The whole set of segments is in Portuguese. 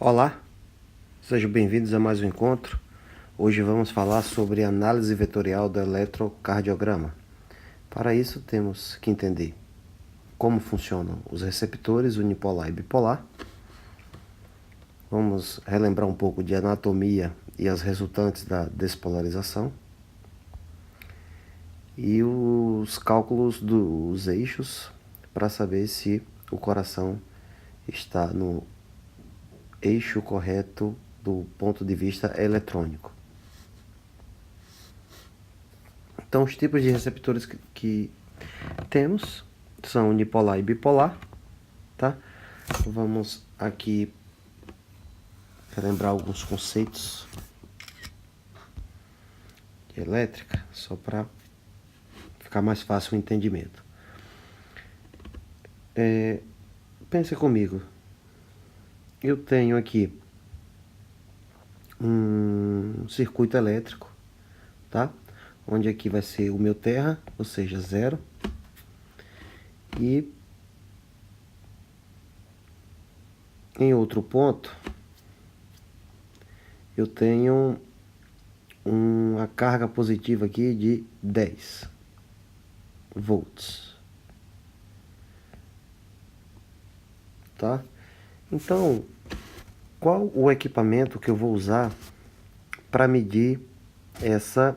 Olá, sejam bem-vindos a mais um encontro. Hoje vamos falar sobre análise vetorial do eletrocardiograma. Para isso temos que entender como funcionam os receptores unipolar e bipolar. Vamos relembrar um pouco de anatomia e as resultantes da despolarização. E os cálculos dos eixos para saber se o coração está no eixo correto do ponto de vista eletrônico. Então, os tipos de receptores que temos são unipolar e bipolar, tá? Vamos aqui relembrar alguns conceitos de elétrica, só para ficar mais fácil o entendimento. Pense comigo. Eu tenho aqui um circuito elétrico, tá? Onde aqui vai ser o meu terra, ou seja, 0. E em outro ponto, eu tenho uma carga positiva aqui de 10 volts. Tá? Então, qual o equipamento que eu vou usar para medir essa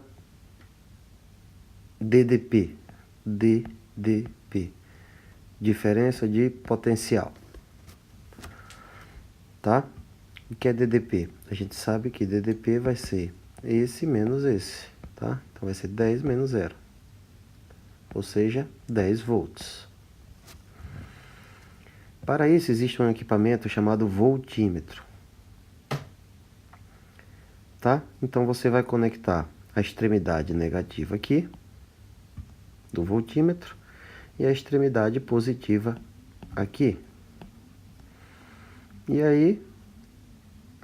DDP? DDP, diferença de potencial. Tá? O que é DDP? A gente sabe que DDP vai ser esse menos esse, tá? Então vai ser 10 menos 0, ou seja, 10 volts. Para isso existe um equipamento chamado voltímetro, tá? Então você vai conectar a extremidade negativa aqui do voltímetro e a extremidade positiva aqui. E aí,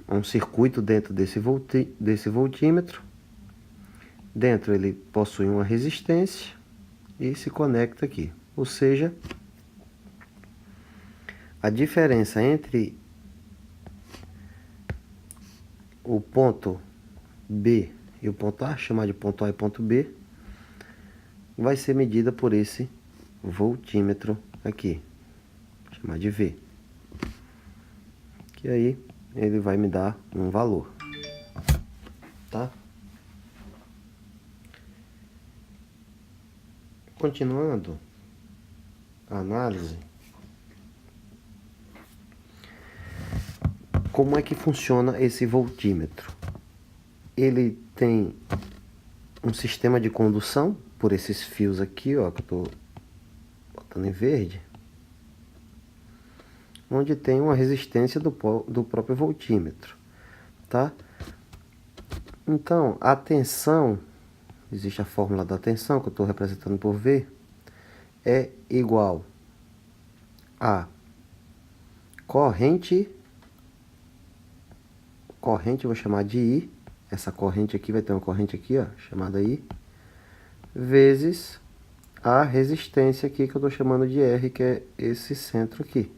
um circuito dentro desse voltímetro. Dentro ele possui uma resistência e se conecta aqui. Ou seja, a diferença entre o ponto B e o ponto A, chamar de ponto A e ponto B, vai ser medida por esse voltímetro aqui, chamar de V. Que aí ele vai me dar um valor, tá? Continuando a análise, como é que funciona esse voltímetro? Ele tem um sistema de condução por esses fios aqui, ó, que eu estou botando em verde, onde tem uma resistência do próprio voltímetro, tá? Então, a tensão, existe a fórmula da tensão que eu estou representando por V, é igual a corrente, eu vou chamar de I, essa corrente aqui vai ter uma corrente aqui, ó, chamada I, vezes a resistência aqui que eu estou chamando de R, que é esse centro aqui.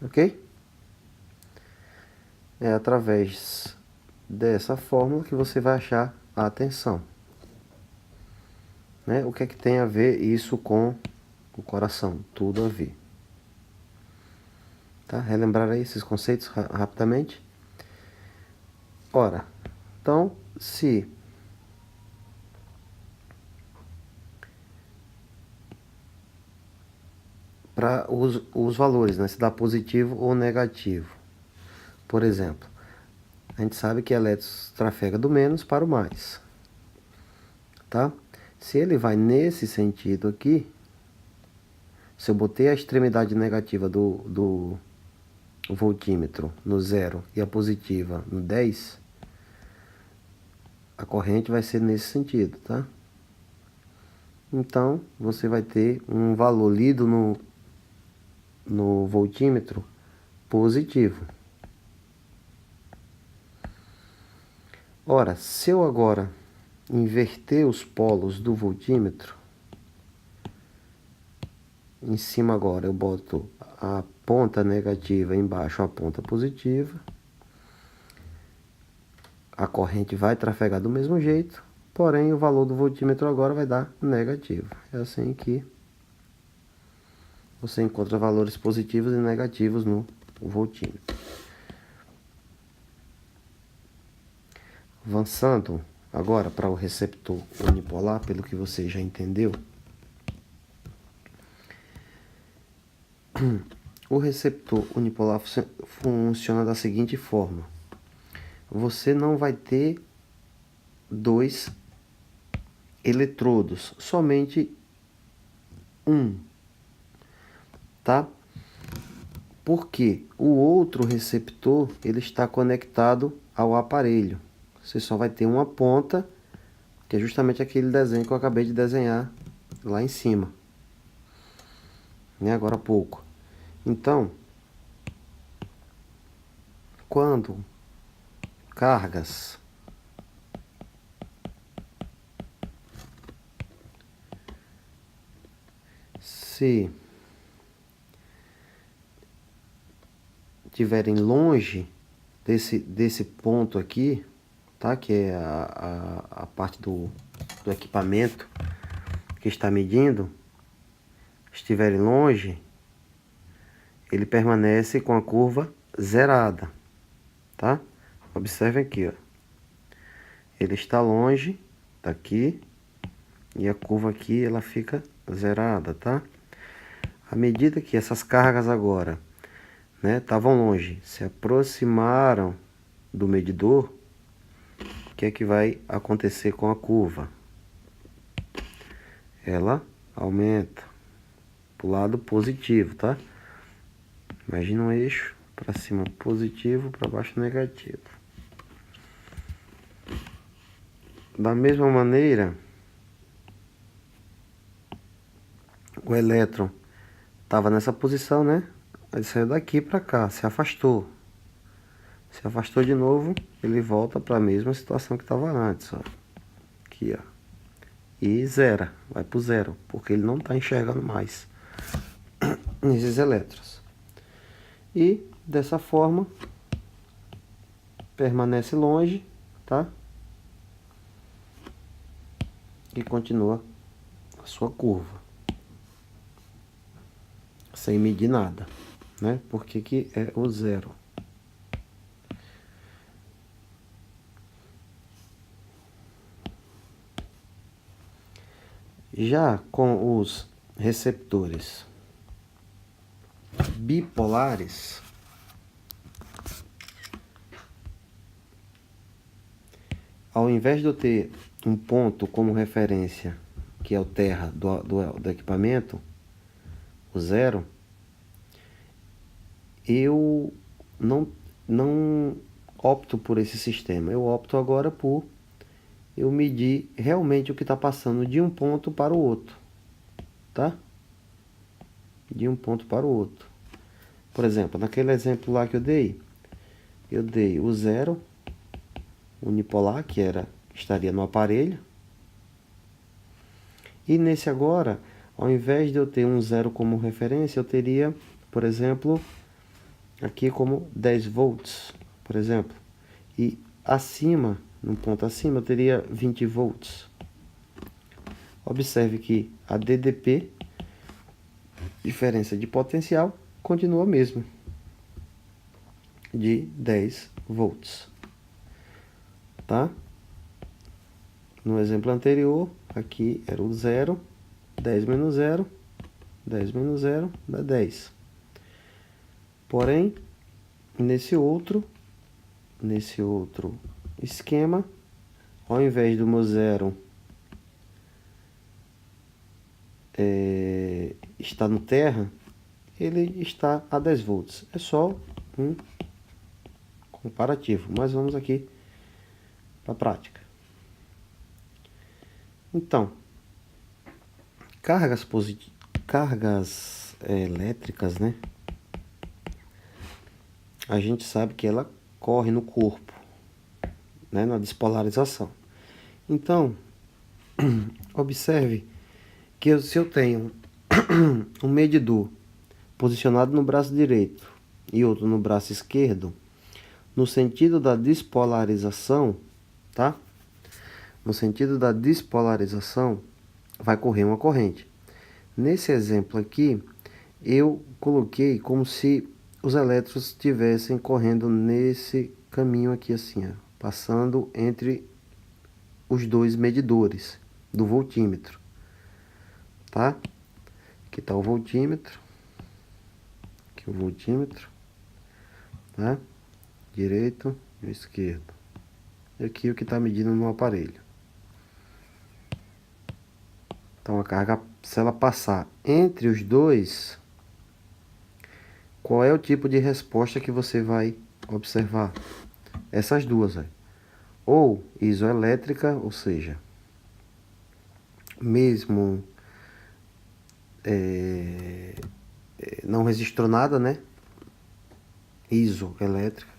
Ok? É através dessa fórmula que você vai achar a tensão. Né? O que é que tem a ver isso com o coração? Tudo a ver. Tá? Relembrar aí esses conceitos rapidamente. Ora, então, se para os valores, né? Se dá positivo ou negativo. Por exemplo, a gente sabe que elétrons trafega do menos para o mais. Tá? Se ele vai nesse sentido aqui, se eu botei a extremidade negativa do voltímetro no 0 e a positiva no 10, a corrente vai ser nesse sentido, tá? Então, você vai ter um valor lido no voltímetro positivo. Ora, se eu agora inverter os polos do voltímetro, em cima agora eu boto a ponta negativa, embaixo a ponta positiva. A corrente vai trafegar do mesmo jeito, porém o valor do voltímetro agora vai dar negativo. É assim que você encontra valores positivos e negativos no voltímetro. Avançando agora para o receptor unipolar, pelo que você já entendeu. O receptor unipolar funciona da seguinte forma. Você não vai ter dois eletrodos, somente um, tá? Porque o outro receptor ele está conectado ao aparelho. Você só vai ter uma ponta, que é justamente aquele desenho que eu acabei de desenhar lá em cima, né? Agora há pouco. Então, quando cargas se estiverem longe desse ponto aqui, tá? Que é a parte do equipamento que está medindo, estiverem longe, ele permanece com a curva zerada, tá? Observe aqui, ó. Ele está longe daqui e a curva aqui ela fica zerada, tá? À medida que essas cargas agora, né, estavam longe, se aproximaram do medidor, o que é que vai acontecer com a curva? Ela aumenta para o lado positivo, tá? Imagina um eixo para cima positivo, para baixo negativo. Da mesma maneira, o elétron estava nessa posição, né? Ele saiu daqui para cá, se afastou. Se afastou de novo, ele volta para a mesma situação que estava antes, ó. Aqui, ó. E zera, vai para o zero, porque ele não está enxergando mais esses elétrons. E dessa forma permanece longe, tá? E continua a sua curva sem medir nada, né? Porque que é o zero. Já com os receptores bipolares, ao invés de eu ter um ponto como referência, que é o terra do equipamento, o zero, eu não opto por esse sistema. Eu opto agora por eu medir realmente o que está passando de um ponto para o outro, tá? De um ponto para o outro. Por exemplo, naquele exemplo lá que eu dei o zero unipolar, que estaria no aparelho. E nesse agora, ao invés de eu ter um zero como referência, eu teria, por exemplo, aqui como 10 volts, por exemplo. E acima, num ponto acima, eu teria 20 volts. Observe que a DDP, diferença de potencial, continua a mesma, de 10 volts. Tá? No exemplo anterior, aqui era o zero, 10 menos 0, 10 menos 0 dá 10. Porém, nesse outro esquema, ao invés do meu zero estar no terra, ele está a 10 volts. É só um comparativo, mas vamos aqui para a prática. Então, cargas elétricas, né? A gente sabe que ela corre no corpo, né? Na despolarização. Então, observe que se eu tenho um medidor posicionado no braço direito e outro no braço esquerdo, no sentido da despolarização, tá? No sentido da despolarização, vai correr uma corrente. Nesse exemplo aqui, eu coloquei como se os elétrons estivessem correndo nesse caminho aqui assim, ó, passando entre os dois medidores do voltímetro, tá? Aqui está o voltímetro, aqui o voltímetro, tá? Direito e esquerdo. E aqui o que está medindo no aparelho. Então a carga, se ela passar entre os dois, qual é o tipo de resposta que você vai observar? Essas duas, aí. Ou isoelétrica, ou seja, mesmo não registrou nada, né? Isoelétrica,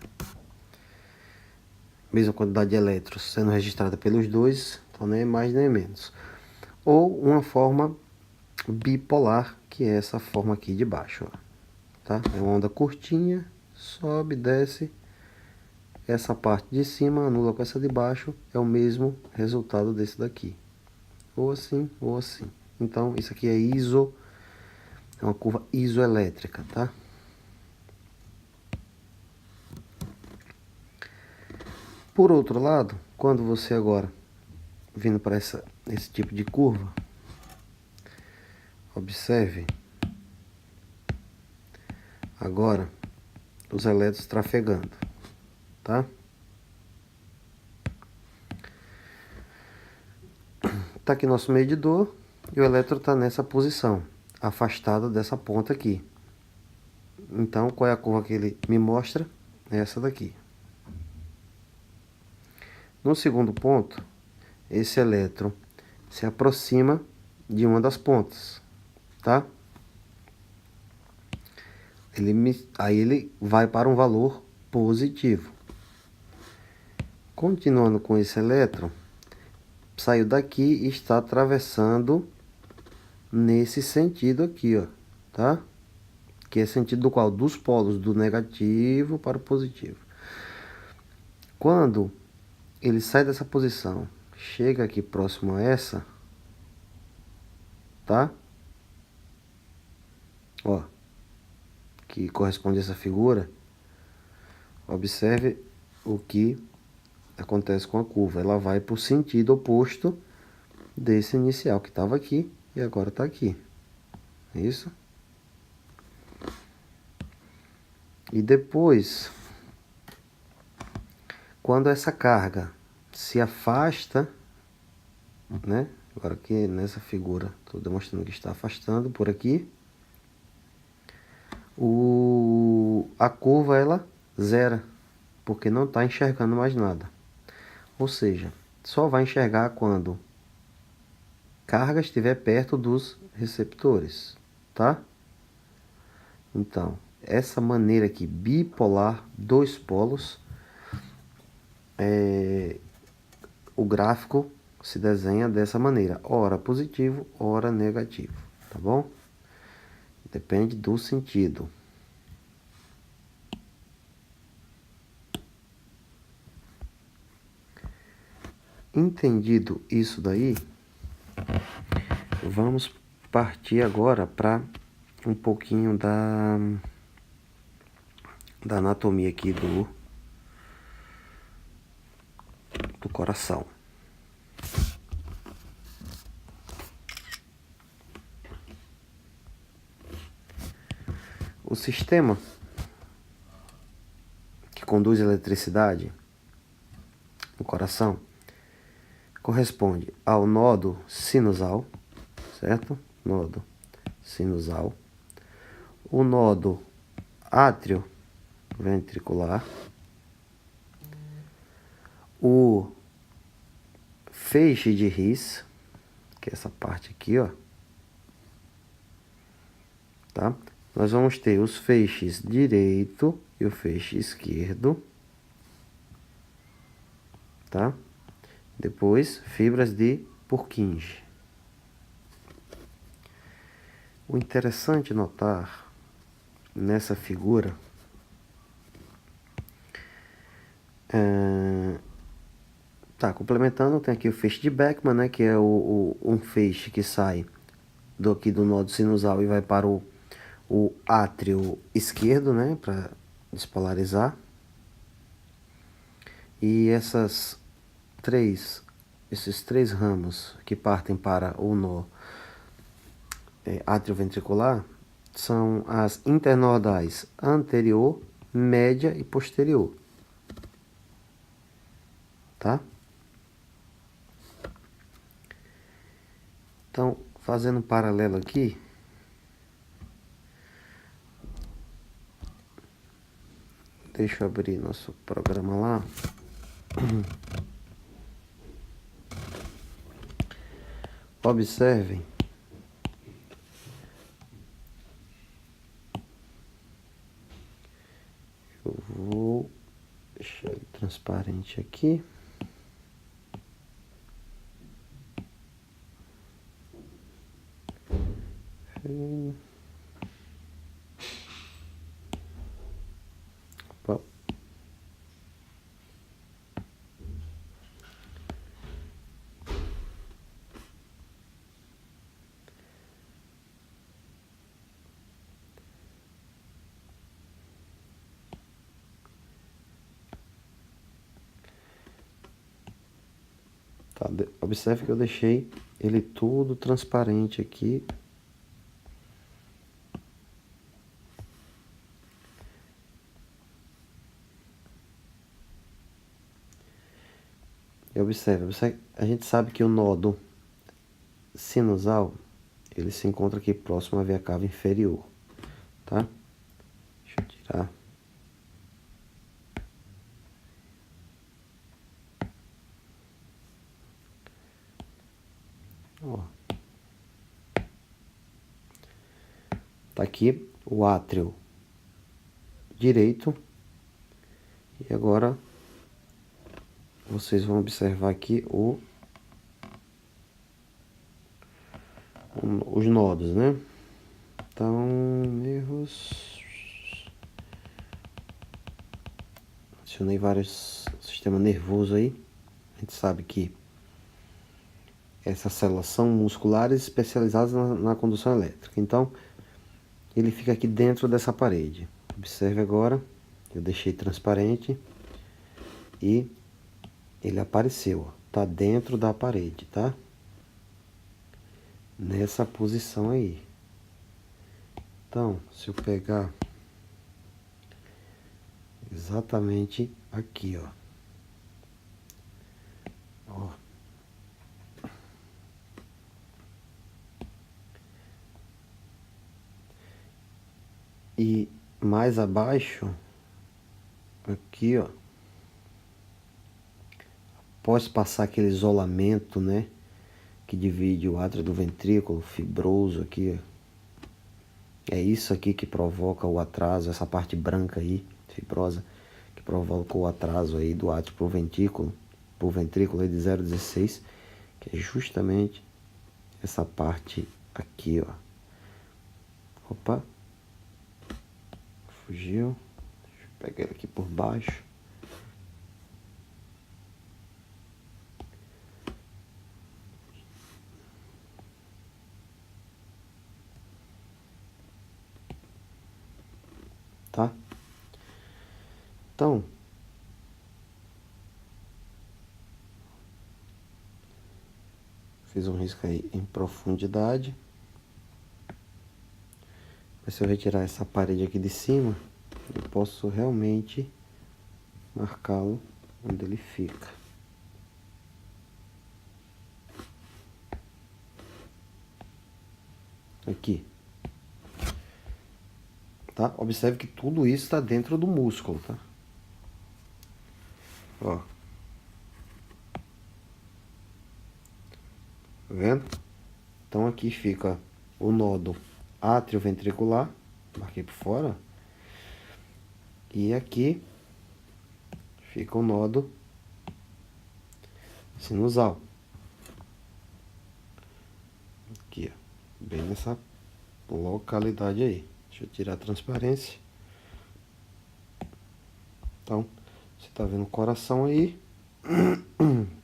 mesma quantidade de elétrons sendo registrada pelos dois, então nem é mais nem menos. Ou uma forma bipolar, que é essa forma aqui de baixo, ó, tá? É uma onda curtinha, sobe, desce. Essa parte de cima anula com essa de baixo, é o mesmo resultado desse daqui. Ou assim, ou assim. Então, isso aqui é uma curva isoelétrica, tá? Por outro lado, quando você agora, vindo para esse tipo de curva, observe agora os elétrons trafegando, tá? Tá aqui nosso medidor e o elétron está nessa posição, afastado dessa ponta aqui. Então, qual é a curva que ele me mostra? É essa daqui. No segundo ponto, esse elétron se aproxima de uma das pontas, tá? Aí ele vai para um valor positivo. Continuando com esse elétron, saiu daqui e está atravessando nesse sentido aqui, ó, tá? Que é sentido do qual? Dos polos, do negativo para o positivo. Quando ele sai dessa posição, chega aqui próximo a essa, tá? Ó, que corresponde a essa figura. Observe o que acontece com a curva. Ela vai para o sentido oposto desse inicial que estava aqui e agora está aqui. Isso. E depois, quando essa carga se afasta, né? Agora aqui nessa figura, estou demonstrando que está afastando por aqui. A curva ela zera, porque não está enxergando mais nada. Ou seja, só vai enxergar quando carga estiver perto dos receptores, tá? Então, essa maneira aqui, bipolar, dois polos, o gráfico se desenha dessa maneira, ora positivo, ora negativo, tá bom? Depende do sentido. Entendido isso daí, vamos partir agora para um pouquinho da anatomia aqui do coração. O sistema que conduz a eletricidade no coração corresponde ao nodo sinusal, certo? Nodo sinusal. O nodo atrioventricular. O feixe de His, que é essa parte aqui, ó. Tá? Nós vamos ter os feixes direito e o feixe esquerdo, tá? Depois, fibras de Purkinje. O interessante notar nessa figura, tá, complementando, tem aqui o feixe de Beckmann, né, que é um feixe que sai aqui do nó sinusal e vai para o átrio esquerdo, né, para despolarizar. E esses três ramos que partem para o nó atrioventricular são as internodais anterior, média e posterior, tá? Então, fazendo um paralelo aqui, deixa eu abrir nosso programa lá. Observem. Eu vou deixar ele transparente aqui. Opa. Tá, observe que eu deixei ele tudo transparente aqui. E observe, a gente sabe que o nódo sinusal, ele se encontra aqui próximo à veia cava inferior, tá? Deixa eu tirar. Ó. Tá aqui o átrio direito. E agora vocês vão observar aqui os nodos, né? Então, nervos. Adicionei vários sistemas nervosos aí. A gente sabe que essas células são musculares especializadas na condução elétrica. Então, ele fica aqui dentro dessa parede. Observe agora, eu deixei transparente e ele apareceu. Tá dentro da parede, tá? Nessa posição aí. Então, se eu pegar exatamente aqui, ó. Ó. E mais abaixo, aqui, ó. Após passar aquele isolamento, né? Que divide o átrio do ventrículo, fibroso aqui, ó. É isso aqui que provoca o atraso, essa parte branca aí, fibrosa, que provoca o atraso aí do átrio pro ventrículo aí de 0,16, que é justamente essa parte aqui, ó. Opa, fugiu. Deixa eu pegar ele aqui por baixo. Tá? Então, fiz um risco aí em profundidade. Mas se eu retirar essa parede aqui de cima, eu posso realmente marcá-lo onde ele fica. Aqui. Tá? Observe que tudo isso está dentro do músculo, tá? Ó. Tá vendo? Então aqui fica o nódo atrioventricular, marquei por fora. E aqui fica o nódo sinusal. Aqui, ó. Bem nessa localidade aí. Deixa eu tirar a transparência. Então, você está vendo o coração aí.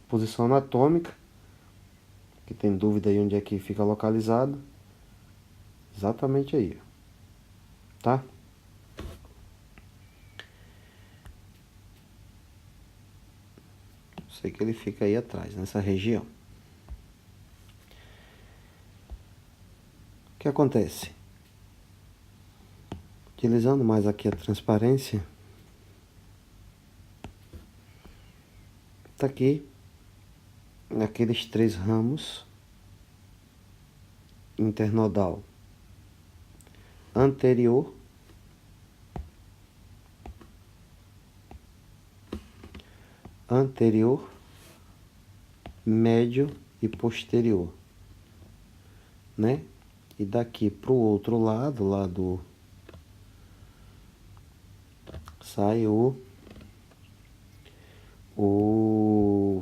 Posição anatômica. Que tem dúvida aí onde é que fica localizado. Exatamente aí. Tá? Sei que ele fica aí atrás, nessa região. O que acontece? Utilizando mais aqui a transparência, tá aqui naqueles 3 ramos: internodal anterior, médio e posterior, né? E daqui pro outro lado, sai o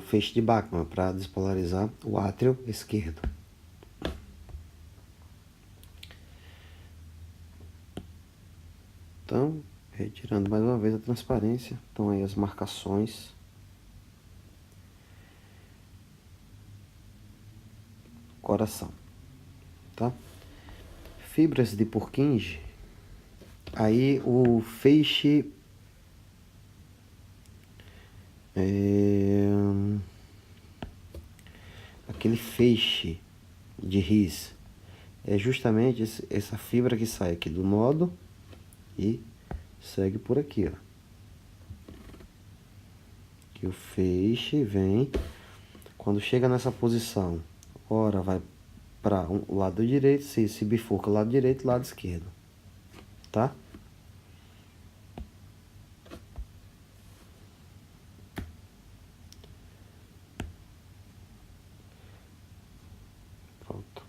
feixe de Bachmann para despolarizar o átrio esquerdo. Então, retirando mais uma vez a transparência, estão aí as marcações. Coração, tá? Fibras de Purkinje, aí o feixe aquele feixe de His é justamente essa fibra que sai aqui do nodo e segue por aqui, ó. Que o feixe vem, quando chega nessa posição, ora vai para o lado direito, se bifurca lado direito, lado esquerdo, tá? Pronto.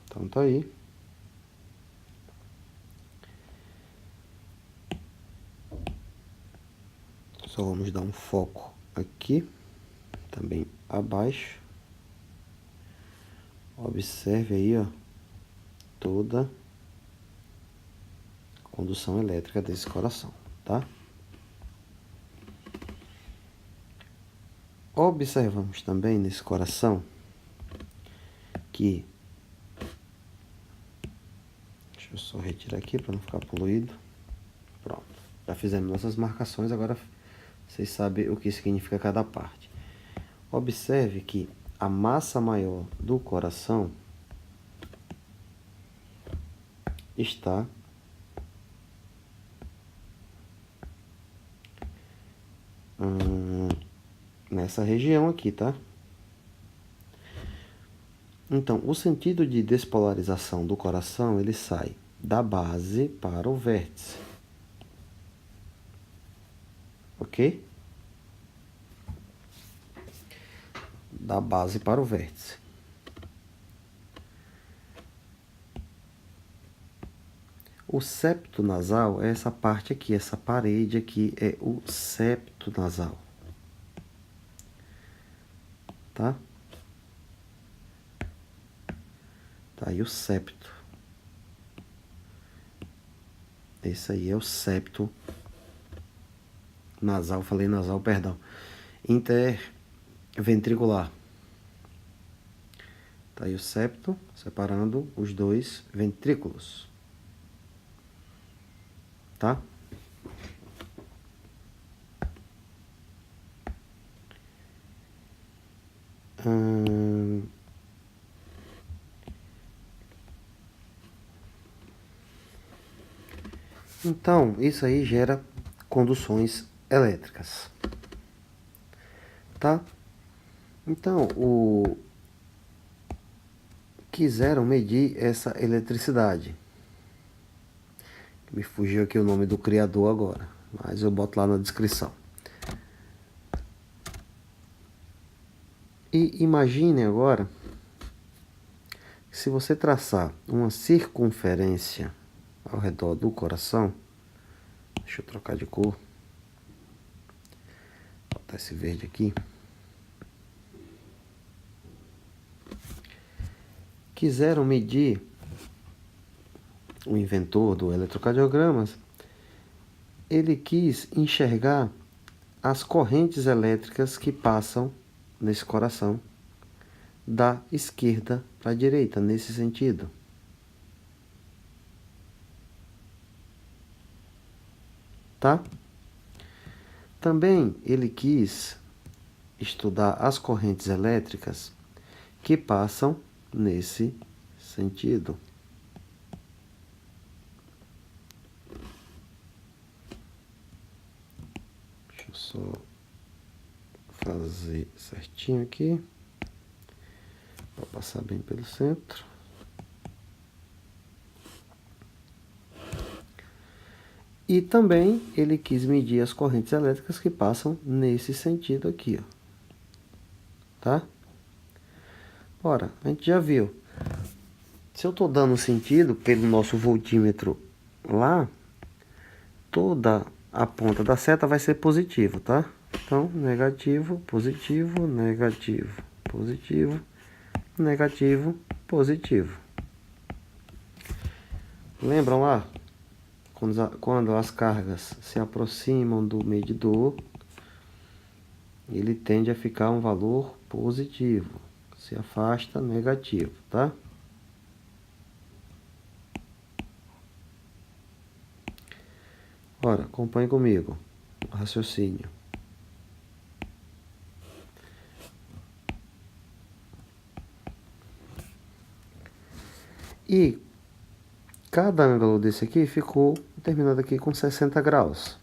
Então tá aí. Só vamos dar um foco aqui, também abaixo. Observe aí, ó, toda a condução elétrica desse coração, tá? Observamos também nesse coração que, deixa eu só retirar aqui para não ficar poluído. Pronto, já fizemos nossas marcações, agora vocês sabem o que significa cada parte. Observe que a massa maior do coração está nessa região aqui, tá? Então, o sentido de despolarização do coração, ele sai da base para o vértice. Ok? Da base para o vértice. O septo nasal é essa parte aqui, essa parede aqui é o septo nasal. Tá? Tá aí o septo. Esse aí é o septo nasal, falei nasal, perdão. Interventricular. Tá aí o septo, separando os 2 ventrículos. Tá? Então, isso aí gera conduções elétricas. Tá? Então, quiseram medir essa eletricidade. Me fugiu aqui o nome do criador agora, mas eu boto lá na descrição. E imagine agora, se você traçar uma circunferência ao redor do coração, deixa eu trocar de cor, vou botar esse verde aqui. Quiseram medir o inventor do eletrocardiograma, ele quis enxergar as correntes elétricas que passam nesse coração da esquerda para a direita, nesse sentido. Tá? Também ele quis estudar as correntes elétricas que passam nesse sentido. Deixa eu só fazer certinho aqui para passar bem pelo centro. E também ele quis medir as correntes elétricas que passam nesse sentido aqui, ó. Tá? Ora, a gente já viu. Se eu estou dando sentido pelo nosso voltímetro lá, toda a ponta da seta vai ser positivo, tá? Então, negativo, positivo, negativo, positivo, negativo, positivo. Lembram lá? Quando as cargas se aproximam do medidor, ele tende a ficar um valor positivo. Se afasta, negativo, tá? Ora, acompanhe comigo o raciocínio. E cada ângulo desse aqui ficou terminado aqui com 60 graus,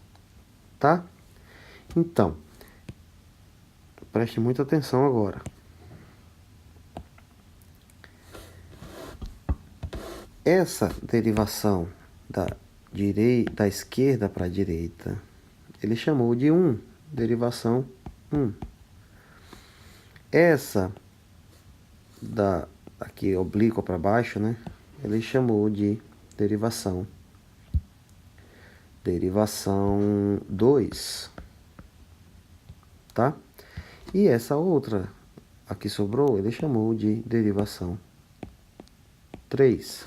tá? Então, preste muita atenção agora. Essa derivação da esquerda para a direita, ele chamou de 1, derivação 1. Essa aqui oblíqua para baixo, né? Ele chamou de derivação 2, tá? E essa outra aqui sobrou, ele chamou de derivação 3,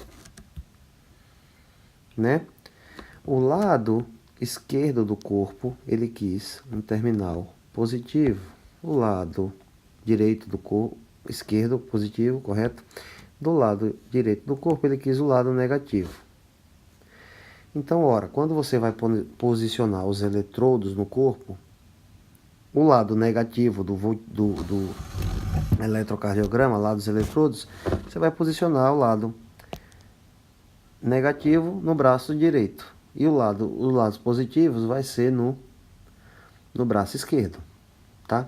né? O lado esquerdo do corpo, ele quis um terminal positivo. O lado direito do corpo, esquerdo, positivo, correto? Do lado direito do corpo, ele quis o lado negativo. Então, ora, quando você vai posicionar os eletrodos no corpo, o lado negativo do eletrocardiograma, lá dos eletrodos, você vai posicionar o lado negativo no braço direito. E os lados positivos vai ser no braço esquerdo, tá?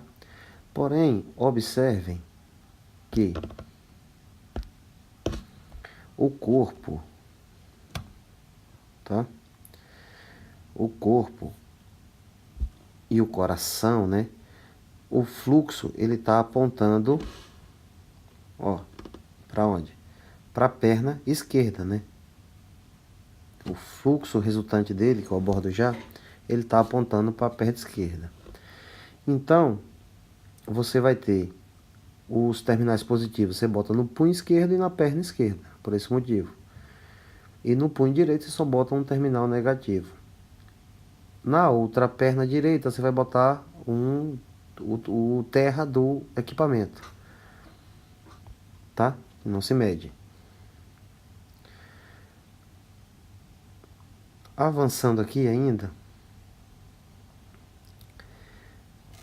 Porém, observem que o corpo, tá? O corpo e o coração, né? O fluxo, ele está apontando, ó, para onde? Para a perna esquerda, né? O fluxo resultante dele, que eu abordo já, ele está apontando para a perna esquerda. Então, você vai ter os terminais positivos, você bota no punho esquerdo e na perna esquerda, por esse motivo. E no punho direito você só bota um terminal negativo. Na outra perna direita você vai botar o terra do equipamento, tá? Não se mede. Avançando aqui ainda,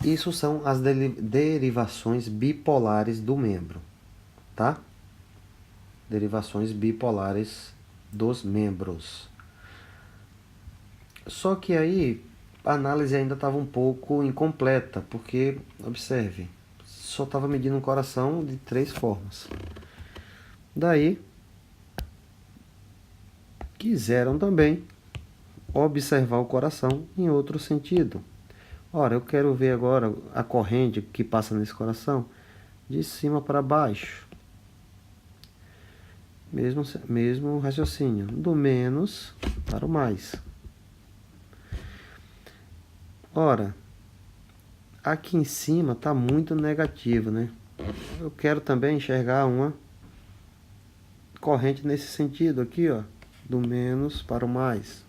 isso são as derivações bipolares do membro, tá? Derivações bipolares dos membros. Só que aí a análise ainda estava um pouco incompleta, porque, observe, só estava medindo um coração de 3 formas. Daí, quiseram também observar o coração em outro sentido. Ora, eu quero ver agora a corrente que passa nesse coração de cima para baixo. Mesmo raciocínio, do menos para o mais. Ora, aqui em cima está muito negativo, né? Eu quero também enxergar uma corrente nesse sentido aqui, ó. do menos para o mais.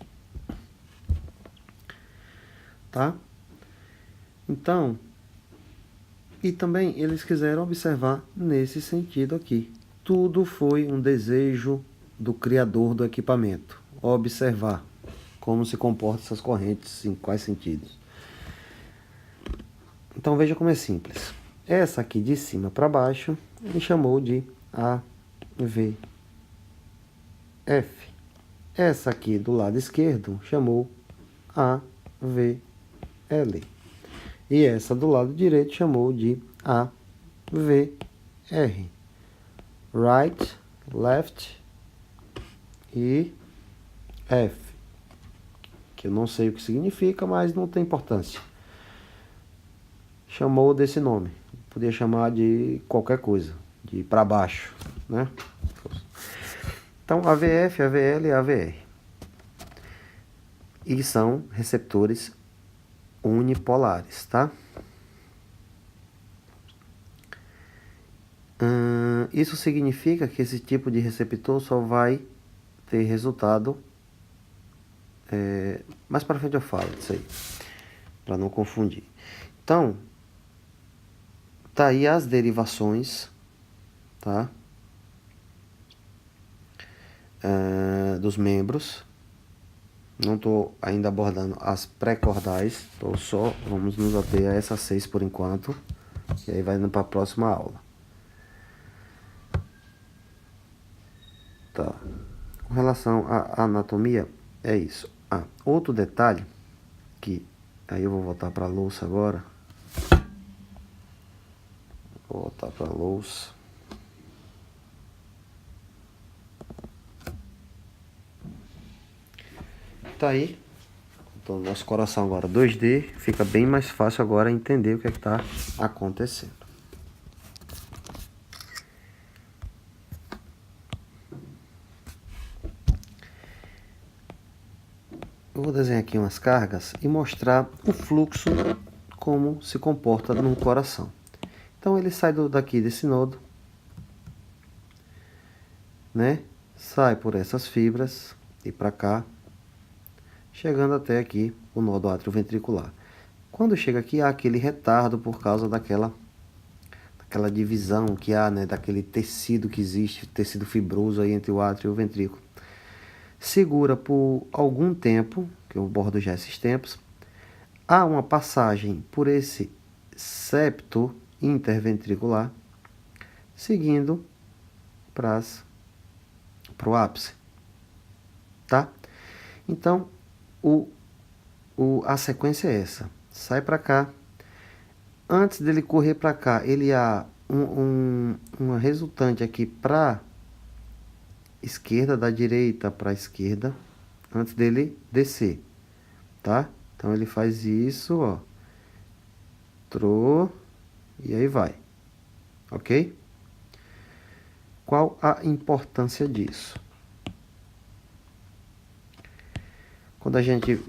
Tá? Então, e também eles quiseram observar nesse sentido aqui. Tudo foi um desejo do criador do equipamento. Observar como se comportam essas correntes, em quais sentidos. Então veja como é simples. Essa aqui de cima para baixo, ele chamou de AVF. Essa aqui do lado esquerdo chamou AVL. E essa do lado direito chamou de AVR. Right, left e F. Que eu não sei o que significa, mas não tem importância. Chamou desse nome. Podia chamar de qualquer coisa, de para baixo, né? Então, AVF, AVL e AVR. E são receptores unipolares, tá? Isso significa que esse tipo de receptor só vai ter resultado... mais para frente eu falo disso aí, para não confundir. Então, tá aí as derivações, tá? Dos membros. Não estou ainda abordando as pré-cordais, vamos nos ater a essas 6 por enquanto, e aí vai indo para a próxima aula. Tá. Com relação à anatomia, é isso. Outro detalhe, que aí eu vou voltar para a louça agora. Vou voltar para a louça. Tá aí. Então, nosso coração agora 2D, fica bem mais fácil agora entender o que é que está acontecendo. Eu vou desenhar aqui umas cargas e mostrar o fluxo, como se comporta no coração. Então ele sai daqui desse nodo, né? Sai por essas fibras e para cá, chegando até aqui o nodo atrioventricular. Quando chega aqui há aquele retardo por causa daquela divisão que há, né, daquele tecido que existe, tecido fibroso aí entre o átrio e o ventrículo. Segura por algum tempo, que eu abordo já esses tempos, há uma passagem por esse septo interventricular, seguindo para o ápice, tá? Então, a sequência é essa. Sai para cá. Antes dele correr para cá, ele há uma resultante aqui para esquerda, da direita para a esquerda, antes dele descer, tá? Então ele faz isso, ó. E aí vai. Ok? Qual a importância disso? Quando a gente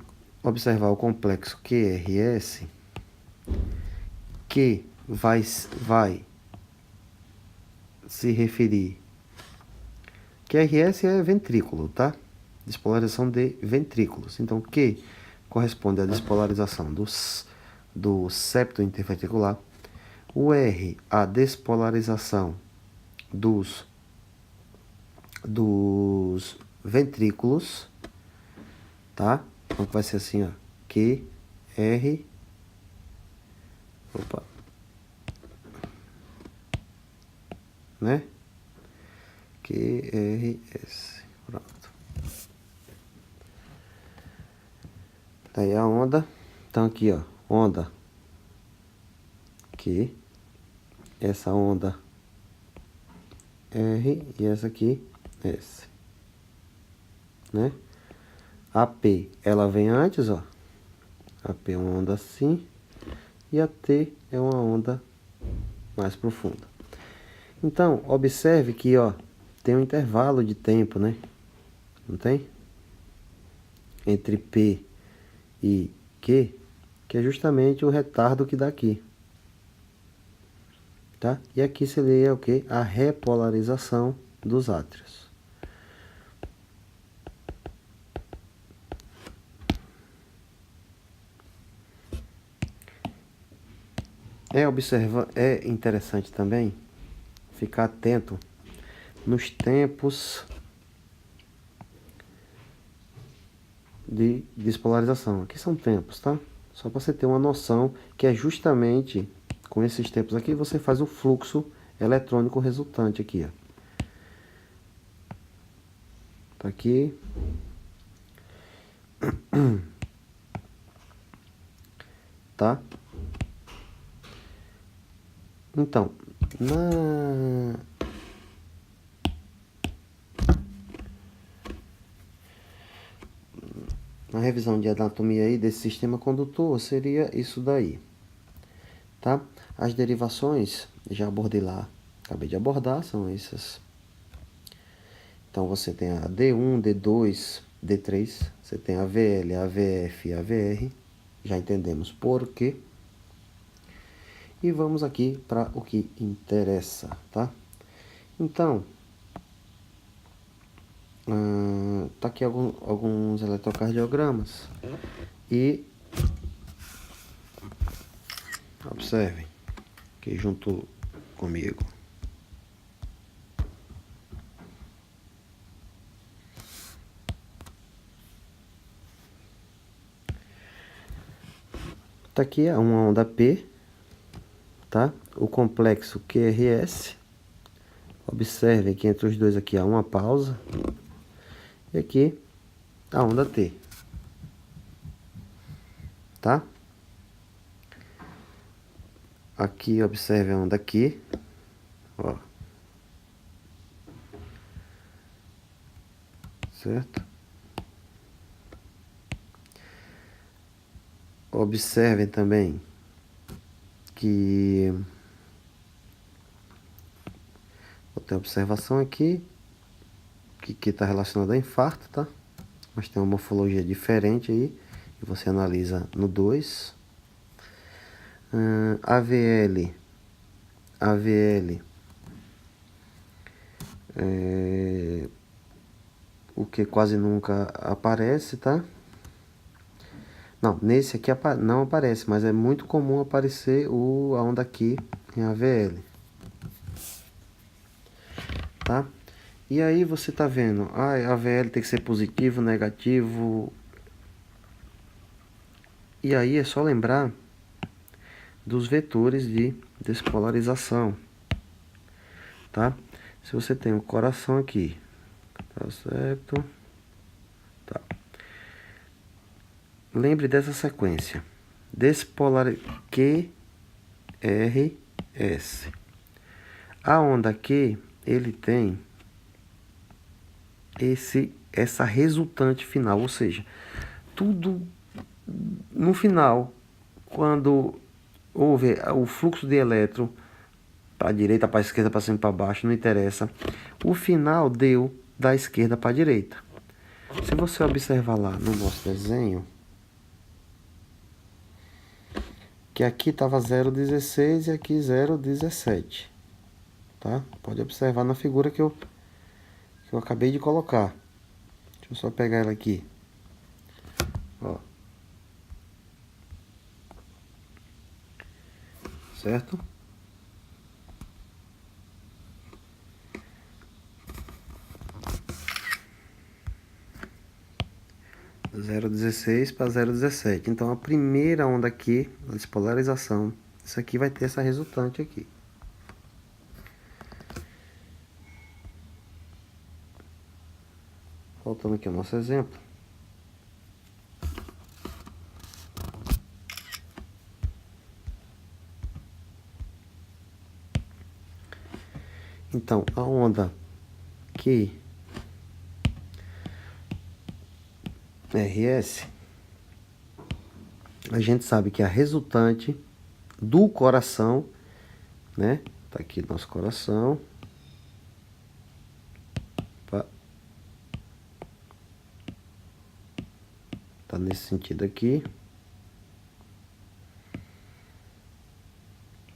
observar o complexo QRS, que vai se referir... QRS é ventrículo, tá? Despolarização de ventrículos. Então, Q corresponde à despolarização do septo interventricular. O R, a despolarização dos ventrículos, tá? Então vai ser assim, ó, Q, R, né? QRS, pronto. Daí a onda, então aqui, ó, onda Q, essa onda R e essa aqui S, né? A P, ela vem antes, ó. A P é uma onda assim e a T é uma onda mais profunda. Então, observe que, ó, tem um intervalo de tempo, né? Não tem? Entre P e Q, que é justamente o retardo que dá aqui. Tá? E aqui seria o quê? A repolarização dos átrios. É interessante também ficar atento nos tempos de despolarização. Aqui são tempos, tá? Só para você ter uma noção que é justamente com esses tempos aqui você faz o fluxo eletrônico resultante aqui, ó. Tá aqui. Tá? Então, na revisão de anatomia aí desse sistema condutor seria isso daí, tá? As derivações, já abordei lá, acabei de abordar, são essas. Então você tem a D1, D2, D3, você tem a VL, a VF e a VR, já entendemos por quê. E vamos aqui para o que interessa, tá? Então, tá aqui alguns eletrocardiogramas e observem aqui junto comigo. Tá aqui uma onda P, tá? O complexo QRS. Observem que entre os dois aqui há uma pausa. E aqui a onda T, tá? Aqui observe a onda Q, ó. Certo? Observem também que vou ter observação aqui que está relacionada a infarto, tá? Mas tem uma morfologia diferente aí e você analisa no 2. AVL o que quase nunca aparece, tá? Não, nesse aqui não aparece, mas é muito comum aparecer a onda aqui em AVL, tá? E aí você tá vendo, a AVL tem que ser positivo, negativo. E aí é só lembrar dos vetores de despolarização, tá? Se você tem um coração aqui, tá certo? Tá. Lembre dessa sequência. QRS. A onda Q, ele tem essa resultante final, ou seja, tudo no final, quando houve o fluxo de elétron para a direita, para a esquerda, para cima e para baixo, não interessa. O final deu da esquerda para a direita. Se você observar lá no nosso desenho, que aqui estava 0,16 e aqui 0,17, tá? Pode observar na figura que eu acabei de colocar. Deixa eu só pegar ela aqui. Ó. Certo? Zero 0,16 para 0,17. Então a primeira onda aqui, a despolarização, isso aqui vai ter essa resultante aqui. Voltando aqui ao nosso exemplo. Então, a onda que RS, a gente sabe que é a resultante do coração, né? Tá aqui nosso coração. Tá nesse sentido aqui.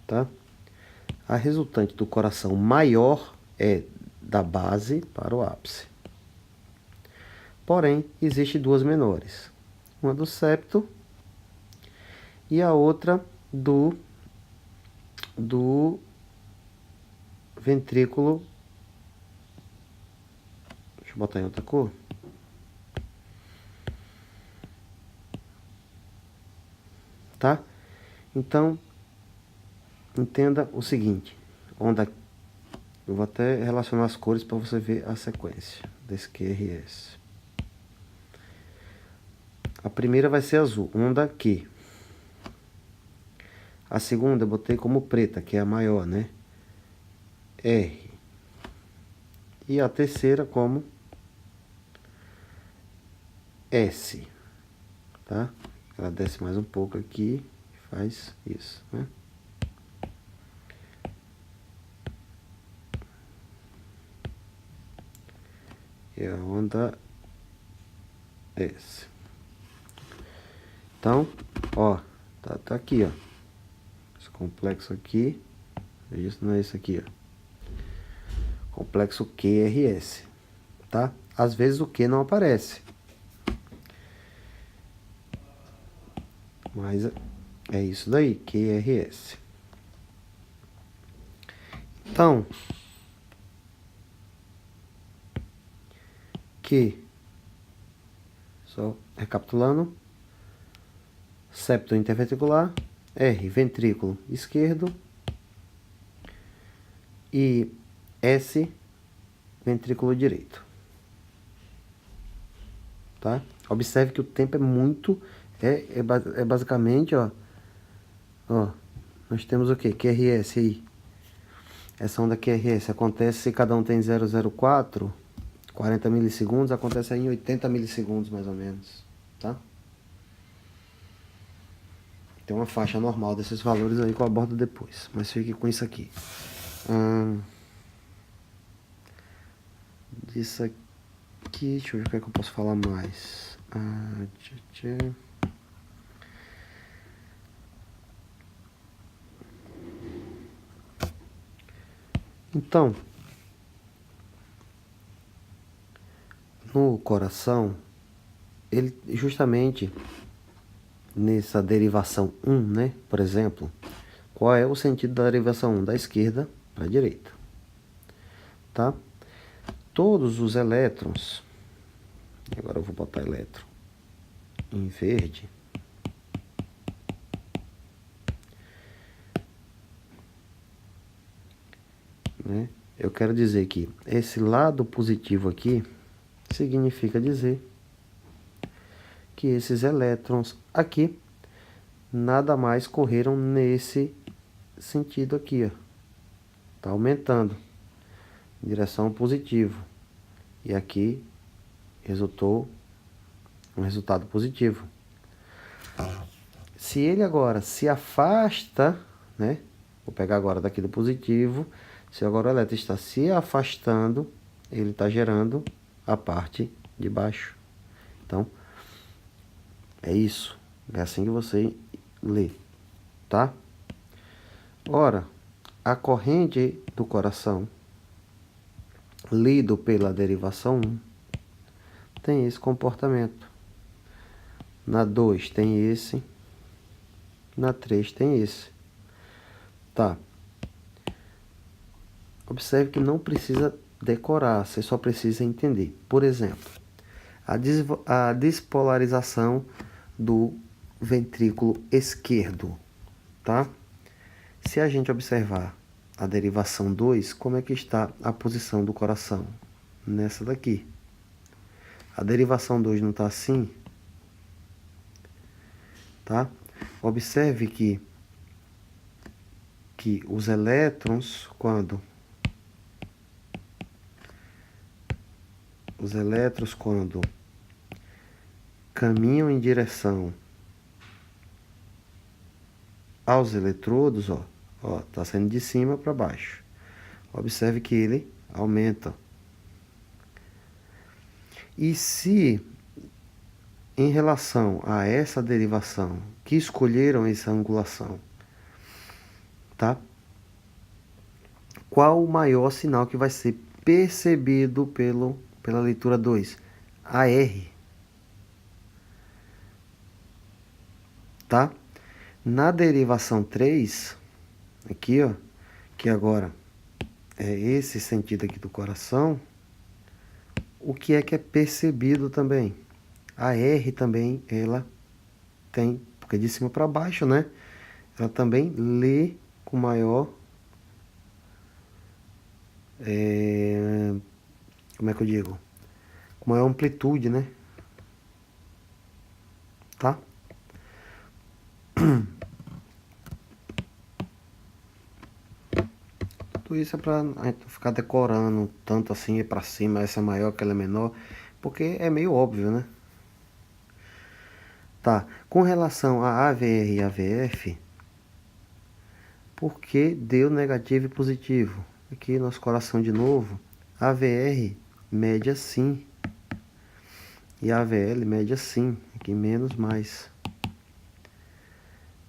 Tá? A resultante do coração maior é da base para o ápice. Porém, existe duas menores. Uma do septo e a outra do do ventrículo. Deixa eu botar em outra cor. Tá? Então, entenda o seguinte. Onda, eu vou até relacionar as cores para você ver a sequência desse QRS. A primeira vai ser azul, onda Q. A segunda eu botei como preta, que é a maior, né? R. E a terceira como S. Tá? Ela desce mais um pouco aqui e faz isso, né? E a onda S. Então, ó, tá aqui, ó. Esse complexo aqui, isso não é isso aqui, ó. Complexo QRS, tá? Às vezes o Q não aparece. Mas é isso daí, QRS. Então, Q, só recapitulando, septo interventricular, R, ventrículo esquerdo, e S, ventrículo direito. Tá? Observe que o tempo é muito, é basicamente, ó, nós temos o que? QRS aí. Essa onda QRS acontece se cada um tem 0,04, 40 milissegundos, acontece aí em 80 milissegundos mais ou menos, tá? Tem uma faixa normal desses valores aí que eu abordo depois, mas fique com isso aqui. Disso aqui, deixa eu ver o que é que eu posso falar mais. Então, no coração, ele justamente nessa derivação 1, né? Por exemplo, qual é o sentido da derivação 1? Da esquerda para a direita, tá? Todos os elétrons, agora eu vou botar elétron em verde, né? Eu quero dizer que esse lado positivo aqui significa dizer que esses elétrons aqui nada mais correram nesse sentido aqui, ó. Tá aumentando em direção positivo. E aqui resultou um resultado positivo. Se ele agora se afasta, né? Vou pegar agora daqui do positivo. Se agora o elétron está se afastando, ele está gerando a parte de baixo. Então, é isso. É assim que você lê, tá? Ora, a corrente do coração, lido pela derivação 1, tem esse comportamento. Na 2 tem esse. Na 3 tem esse. Tá. Observe que não precisa decorar, você só precisa entender. Por exemplo, a despolarização do ventrículo esquerdo, tá? Se a gente observar a derivação 2, como é que está a posição do coração? Nessa daqui. A derivação 2 não está assim? Tá? Observe que os elétrons, quando caminham em direção aos eletrodos, ó, tá saindo de cima para baixo. Observe que ele aumenta. E se, em relação a essa derivação, que escolheram essa angulação, tá? Qual o maior sinal que vai ser percebido pela leitura 2? A R. Tá? Na derivação 3, aqui, ó, que agora é esse sentido aqui do coração, o que é percebido também? A R também, ela tem, porque de cima para baixo, né? Ela também lê com maior, como é que eu digo? Com maior amplitude, né? Tá? Tudo isso é pra a gente ficar decorando tanto assim, é pra cima, essa é maior, aquela é menor, porque é meio óbvio, né? Tá, com relação a AVR e AVF, por que deu negativo e positivo? Aqui nosso coração de novo, AVR mede assim, e AVL mede assim, aqui menos mais,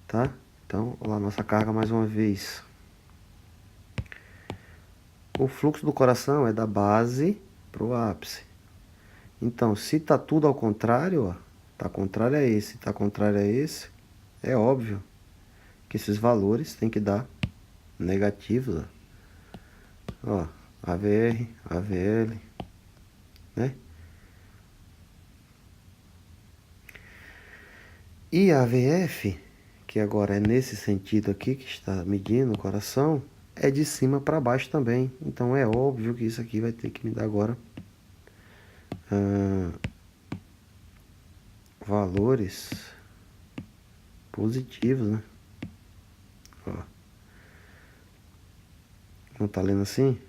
tá? Então, olha lá nossa carga mais uma vez. O fluxo do coração é da base para o ápice. Então, se tá tudo ao contrário, ó, tá contrário a esse, tá contrário a esse, é óbvio que esses valores têm que dar negativos, ó. Ó, AVR, AVL, né? E a AVF, que agora é nesse sentido aqui que está medindo o coração, é de cima para baixo também. Então é óbvio que isso aqui vai ter que me dar agora valores positivos, né? Ó, não tá lendo assim?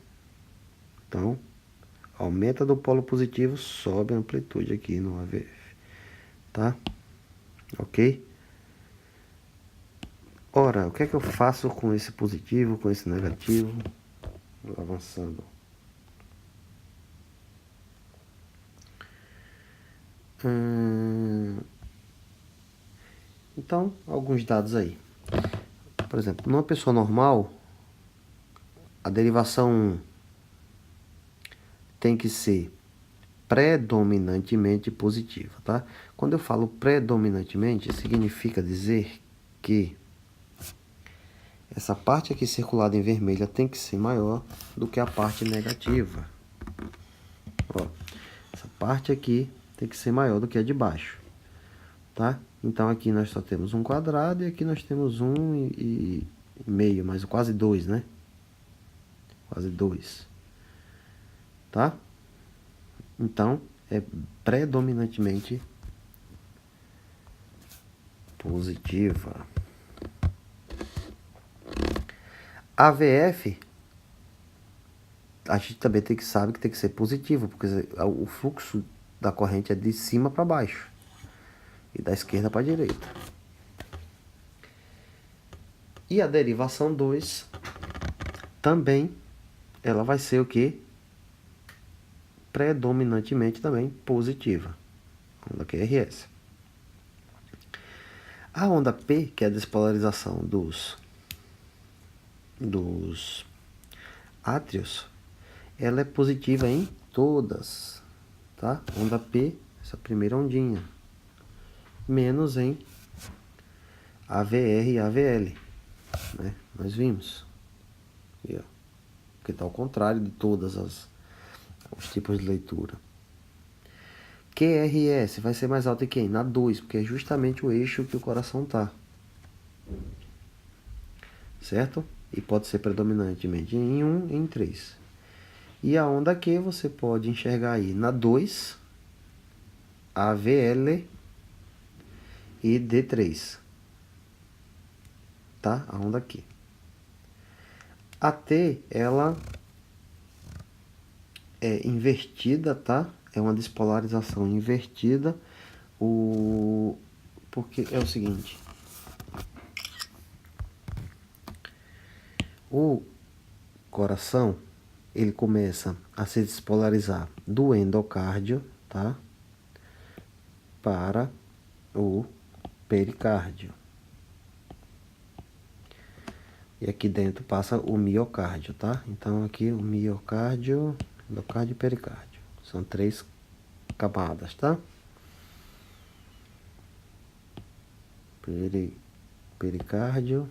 Então, aumenta do polo positivo, sobe a amplitude aqui no AVF, tá? Ok? Ora, o que é que eu faço com esse positivo, com esse negativo? Vou avançando. Então, alguns dados aí. Por exemplo, numa pessoa normal, a derivação 1 tem que ser predominantemente positiva, tá? Quando eu falo predominantemente, significa dizer que essa parte aqui circulada em vermelha tem que ser maior do que a parte negativa. Ó, essa parte aqui tem que ser maior do que a de baixo, tá? Então aqui nós só temos um quadrado e aqui nós temos um e meio, mas quase 2, né? Quase 2, tá? Então é predominantemente positiva. A VF, a gente também tem que saber que tem que ser positivo, porque o fluxo da corrente é de cima para baixo e da esquerda para a direita. E a derivação 2 também ela vai ser o que? Predominantemente também positiva. Onda QRS. A onda P, que é a despolarização dos átrios, ela é positiva em todas, tá? Onda P, essa primeira ondinha, menos em AVR e AVL, né? Nós vimos. E, ó, porque está ao contrário de todas os tipos de leitura. QRS vai ser mais alto em quem? Na 2, porque é justamente o eixo que o coração está. Certo? E pode ser predominantemente em 1 e em 3. E a onda Q você pode enxergar aí na 2, AVL e D3. Tá? A onda Q. A T, ela é invertida, tá? É uma despolarização invertida. Porque é o seguinte. O coração, ele começa a se despolarizar do endocárdio, tá? Para o pericárdio. E aqui dentro passa o miocárdio, tá? Então aqui o miocárdio, endocárdio e pericárdio. São 3 camadas, tá? Pericárdio,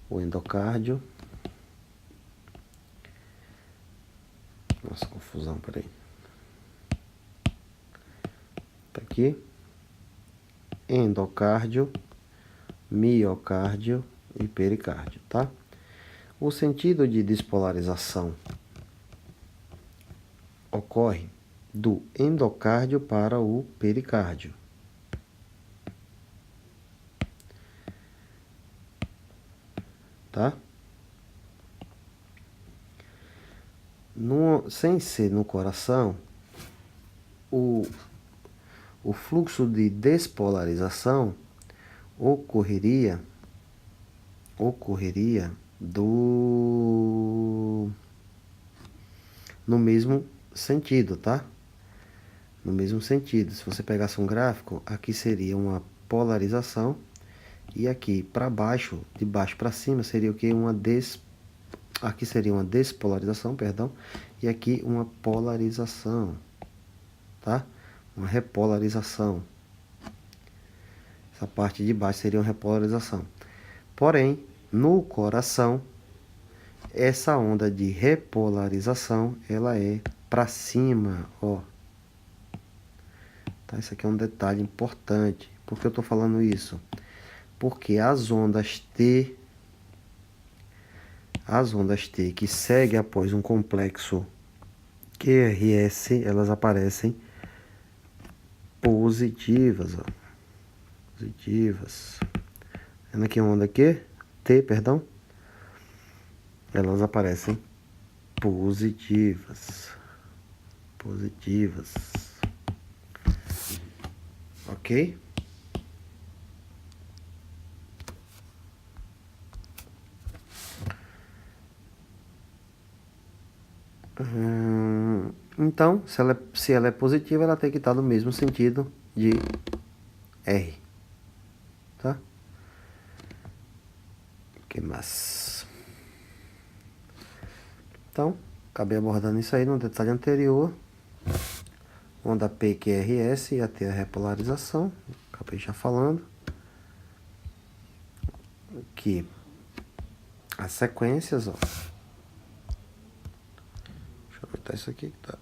o endocárdio. Nossa, confusão, peraí. Tá aqui. Endocárdio, miocárdio e pericárdio, tá? O sentido de despolarização ocorre do endocárdio para o pericárdio. Tá? Sem ser no coração, o fluxo de despolarização ocorreria no mesmo sentido, tá? No mesmo sentido. Se você pegasse um gráfico, aqui seria uma polarização e aqui para baixo, de baixo para cima, seria o que? Aqui seria uma despolarização, perdão, e aqui uma polarização, tá? Uma repolarização. Essa parte de baixo seria uma repolarização. Porém, no coração, essa onda de repolarização, ela é para cima, ó. Tá? Isso aqui é um detalhe importante. Por que eu estou falando isso? Porque as ondas T que seguem após um complexo QRS, elas aparecem positivas, ó. Positivas. Vendo aqui a onda Q? T, perdão. Elas aparecem positivas. Positivas. Ok? Então, se ela é positiva, ela tem que estar no mesmo sentido de R. Tá? O que mais? Então, acabei abordando isso aí no detalhe anterior. Onda PQRS ia ter a repolarização. Acabei já falando. Que as sequências, ó. Deixa eu aumentar isso aqui. Tá.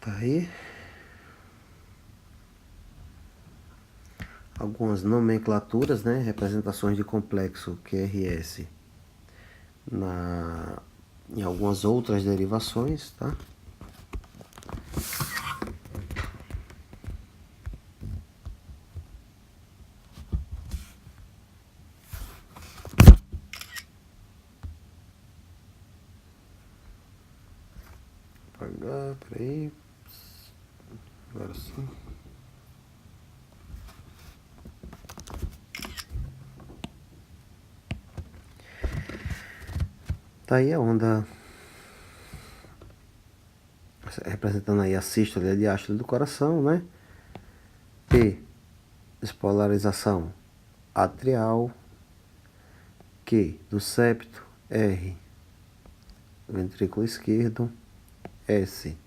Tá aí. Algumas nomenclaturas, né? Representações de complexo QRS em algumas outras derivações, tá? Apagar, peraí. Agora sim. Tá aí a onda representando aí a sístole e a diástole do coração, né? P, despolarização atrial. Q, do septo. R, do ventrículo esquerdo. S,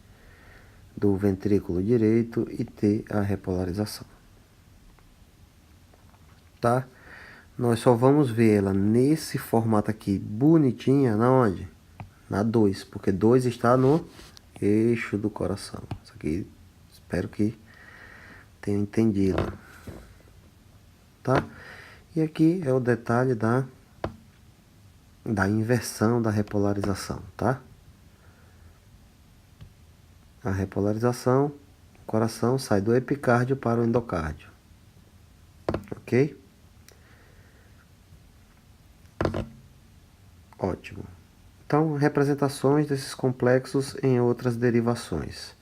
do ventrículo direito. E T, a repolarização. Tá? Nós só vamos ver ela nesse formato aqui, bonitinha, na onde? Na 2, porque 2 está no eixo do coração. Isso aqui, espero que tenha entendido. Tá? E aqui é o detalhe da inversão da repolarização, tá? A repolarização, o coração sai do epicárdio para o endocárdio. Ok? Ótimo. Então, representações desses complexos em outras derivações.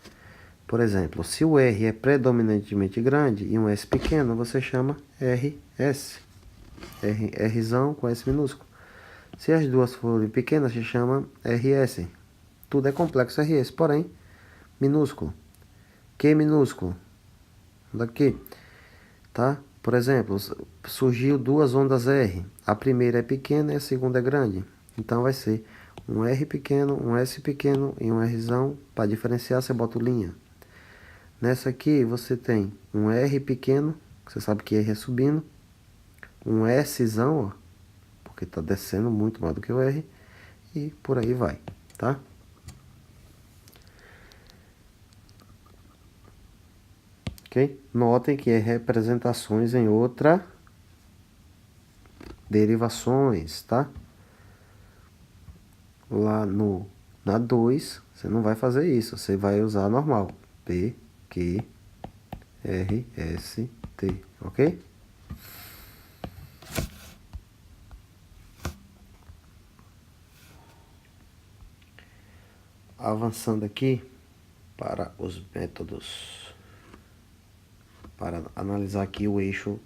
Por exemplo, se o R é predominantemente grande e um S pequeno, você chama RS. Rzão com S minúsculo. Se as duas forem pequenas, se chama RS. Tudo é complexo RS, porém, minúsculo. Q minúsculo. Daqui. Tá? Por exemplo, surgiu duas ondas R. A primeira é pequena e a segunda é grande. Então vai ser um R pequeno, um S pequeno e um Rzão. Para diferenciar, você bota linha. Nessa aqui você tem um R pequeno, que você sabe que R é subindo, um Szão, ó, porque está descendo muito mais do que o R, e por aí vai, tá? Ok? Notem que é representações em outra derivações, tá? Lá na 2, você não vai fazer isso, você vai usar normal. P, Q, R, S, T, ok? Avançando aqui para os métodos, para analisar aqui o eixo.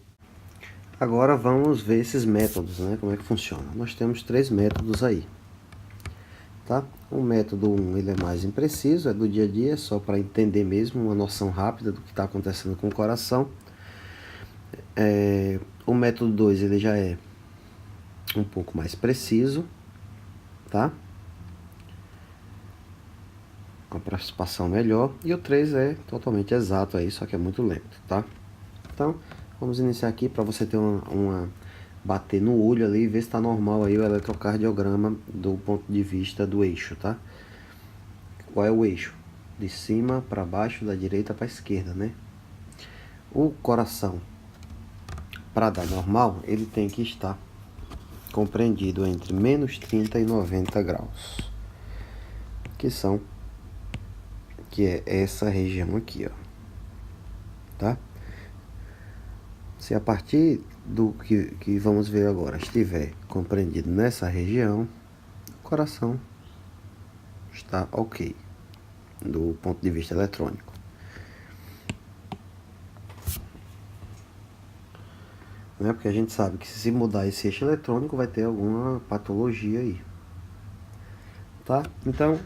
Agora vamos ver esses métodos, né? Como é que funciona. Nós temos 3 métodos aí, tá? O método 1, ele é mais impreciso, é do dia a dia, só para entender mesmo, uma noção rápida do que está acontecendo com o coração. O método 2, ele já é um pouco mais preciso, tá? Uma participação melhor. E o 3 é totalmente exato aí, só que é muito lento, tá? Então, vamos iniciar aqui para você ter bater no olho ali e ver se está normal aí o eletrocardiograma do ponto de vista do eixo, tá? Qual é o eixo? De cima para baixo, da direita para a esquerda, né? O coração, para dar normal, ele tem que estar compreendido entre menos 30 e 90 graus, que é essa região aqui, ó, tá? Se a partir do que vamos ver agora estiver compreendido nessa região, o coração está ok, do ponto de vista eletrônico. Né? Porque a gente sabe que se mudar esse eixo eletrônico vai ter alguma patologia aí. Tá? Então,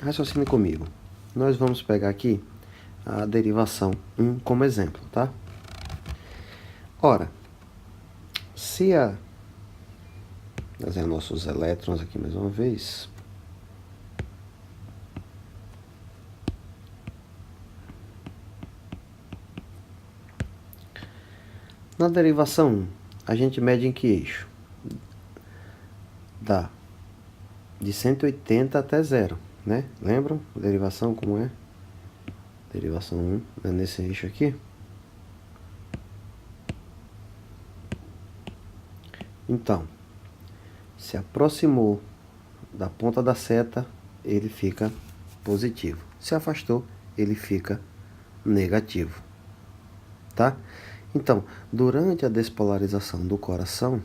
raciocine comigo. Nós vamos pegar aqui a derivação 1 como exemplo, tá? Ora, se desenhar nossos elétrons aqui mais uma vez. Na derivação 1, a gente mede em que eixo? Dá de 180 até 0, né? Lembram? A derivação como é? Derivação 1 é nesse eixo aqui. Então, se aproximou da ponta da seta, ele fica positivo. Se afastou, ele fica negativo. Tá? Então, durante a despolarização do coração,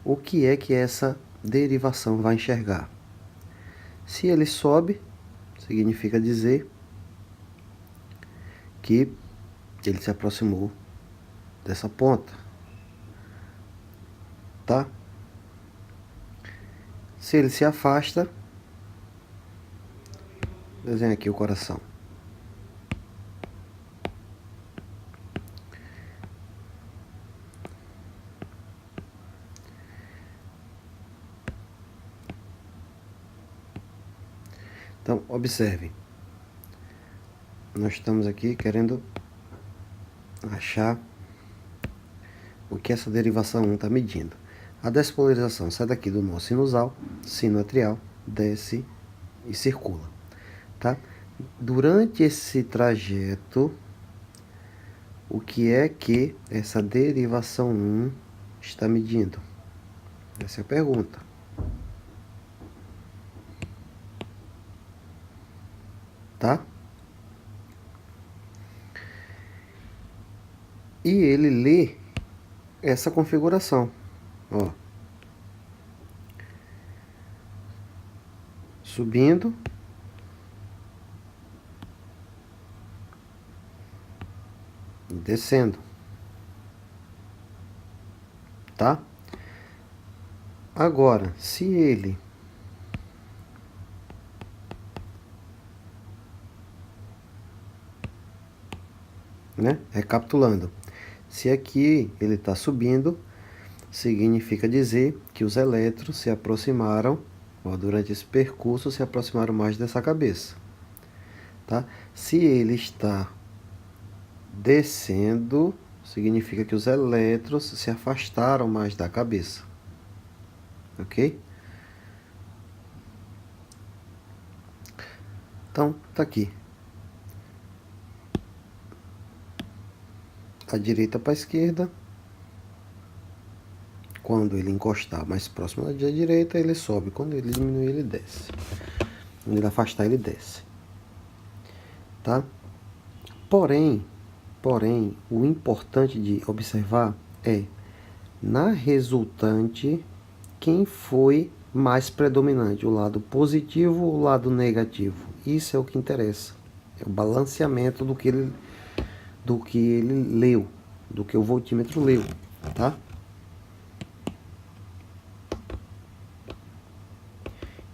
o que é que essa derivação vai enxergar? Se ele sobe, significa dizer que ele se aproximou dessa ponta, tá? Se ele se afasta, desenha aqui o coração. Então, observe. Nós estamos aqui querendo achar o que essa derivação 1 está medindo. A despolarização sai daqui do nó sinusal, sino atrial, desce e circula. Tá? Durante esse trajeto, o que é que essa derivação 1 está medindo? Essa é a pergunta. Tá? E ele lê essa configuração. Ó. Subindo. E descendo. Tá? Agora, se ele recapitulando, se aqui ele está subindo, significa dizer que os elétrons se aproximaram, durante esse percurso, se aproximaram mais dessa cabeça. tá? Se ele está descendo, significa que os elétrons se afastaram mais da cabeça, ok? Então, tá aqui. A direita para a esquerda. Quando ele encostar mais próximo da direita, ele sobe. Quando ele diminuir, ele desce. Quando ele afastar, ele desce. Tá? Porém, o importante de observar é, na resultante, quem foi mais predominante, o lado positivo ou o lado negativo. Isso é o que interessa. É o balanceamento do que ele leu, do que o voltímetro leu, tá?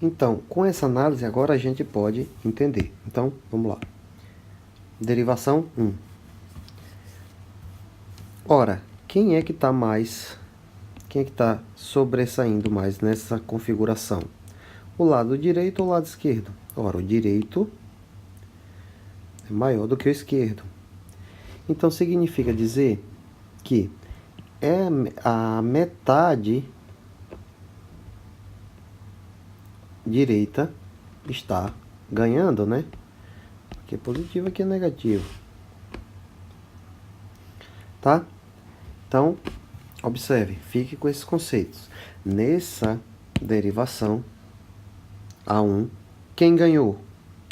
Então, com essa análise agora a gente pode entender. Então, vamos lá. Derivação 1. Ora, quem é que está sobressaindo mais nessa configuração? O lado direito ou o lado esquerdo? Ora, o direito é maior do que o esquerdo. Então, significa dizer que é a metade direita está ganhando, né? Aqui é positivo, aqui é negativo. Tá? Então, observe, fique com esses conceitos. Nessa derivação A1, quem ganhou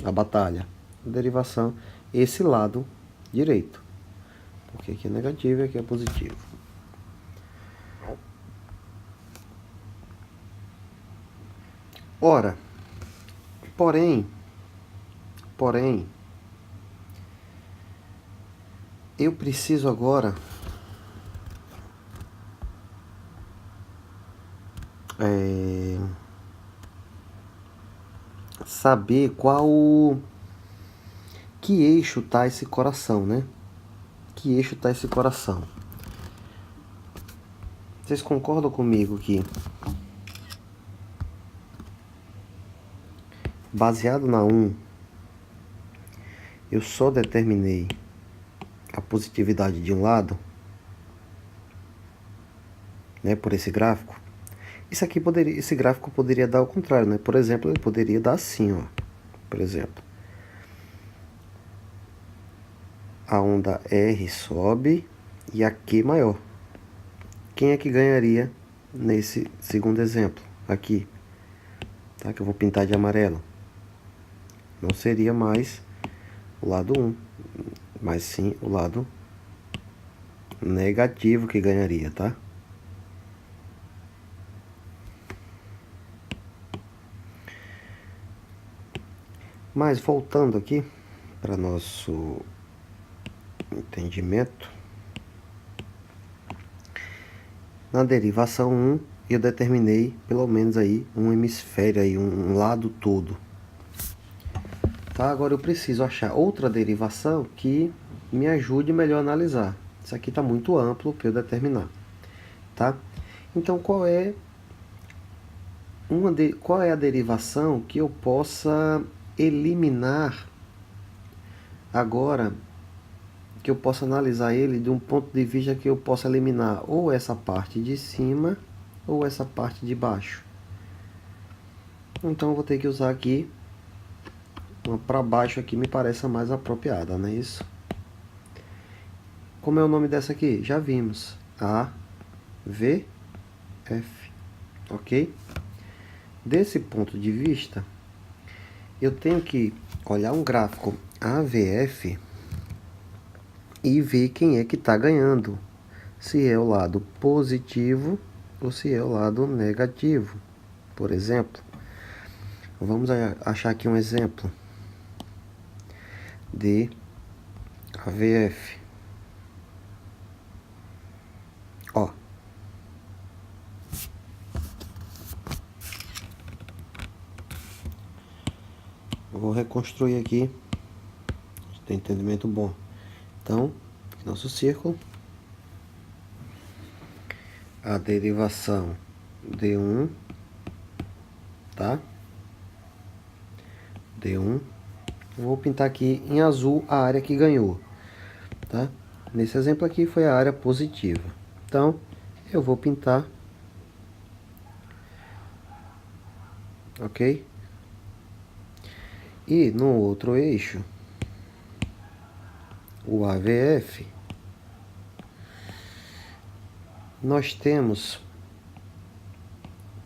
a batalha? A derivação, esse lado direito. Porque aqui é negativo e aqui é positivo. Ora, porém, eu preciso agora saber que eixo tá esse coração, né? Que eixo tá esse coração? Vocês concordam comigo que, baseado na 1, eu só determinei a positividade de um lado, né, por esse gráfico? Esse gráfico poderia dar ao contrário, né? Por exemplo, ele poderia dar assim, ó. Por exemplo, a onda R sobe e a Q maior. Quem é que ganharia nesse segundo exemplo? Aqui, tá? Que eu vou pintar de amarelo. Não seria mais o lado 1, mas sim o lado negativo que ganharia, tá? Mas voltando aqui para nosso entendimento, na derivação 1 eu determinei pelo menos aí um hemisfério aí, um lado todo. Tá? Agora eu preciso achar outra derivação que me ajude melhor a analisar. Isso aqui está muito amplo para eu determinar, tá? Então qual é a derivação que eu possa eliminar agora, que eu possa analisar ele de um ponto de vista que eu possa eliminar ou essa parte de cima ou essa parte de baixo? Então eu vou ter que usar aqui uma para baixo, aqui me parece a mais apropriada, não é isso? Como é o nome dessa aqui? Já vimos. A, V, F. Ok? Desse ponto de vista, eu tenho que olhar um gráfico AVF e ver quem é que está ganhando. Se é o lado positivo ou se é o lado negativo. Por exemplo, vamos achar aqui um exemplo de AVF. Ó. Vou reconstruir aqui. Tem entendimento bom. Então, nosso círculo. A derivação D1, tá? D1 Vou pintar aqui em azul a área que ganhou, tá? Nesse exemplo aqui foi a área positiva. Então, eu vou pintar, ok? E no outro eixo, o AVF, nós temos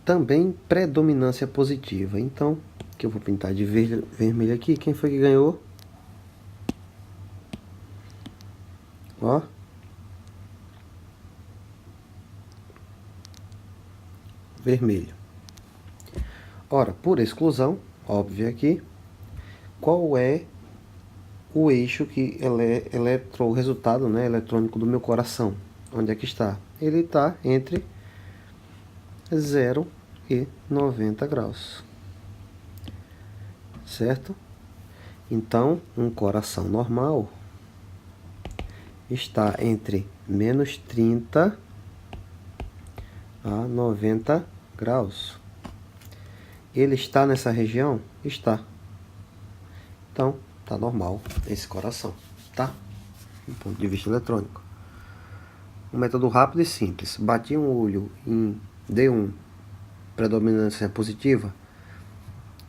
também predominância positiva. Então, que eu vou pintar de vermelho aqui. Quem foi que ganhou? Ó. Vermelho. Ora, por exclusão, óbvio aqui, qual é o eixo que o resultado, né, eletrônico do meu coração? Onde é que está? Ele está entre 0 e 90 graus. Certo? Então, um coração normal está entre menos 30 a 90 graus. Ele está nessa região? Está. Então, está normal esse coração, tá? Do ponto de vista eletrônico. Um método rápido e simples. Bati um olho em D1, predominância positiva.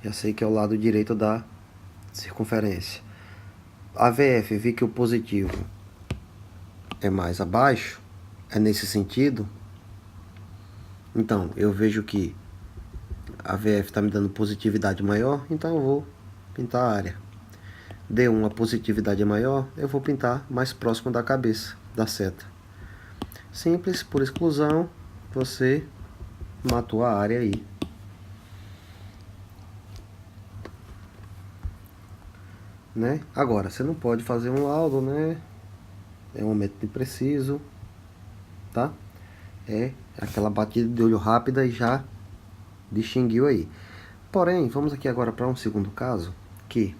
Já sei que é o lado direito da circunferência. AVF, vi que o positivo é mais abaixo, é nesse sentido. Então, eu vejo que a VF está me dando positividade maior, então eu vou pintar a área. D1, a positividade é maior, eu vou pintar mais próximo da cabeça, da seta. Simples, por exclusão, você matou a área aí. Né? Agora, você não pode fazer um laudo, né? É um método preciso, tá? É aquela batida de olho rápida e já distinguiu aí. Porém, vamos aqui agora para um segundo caso, que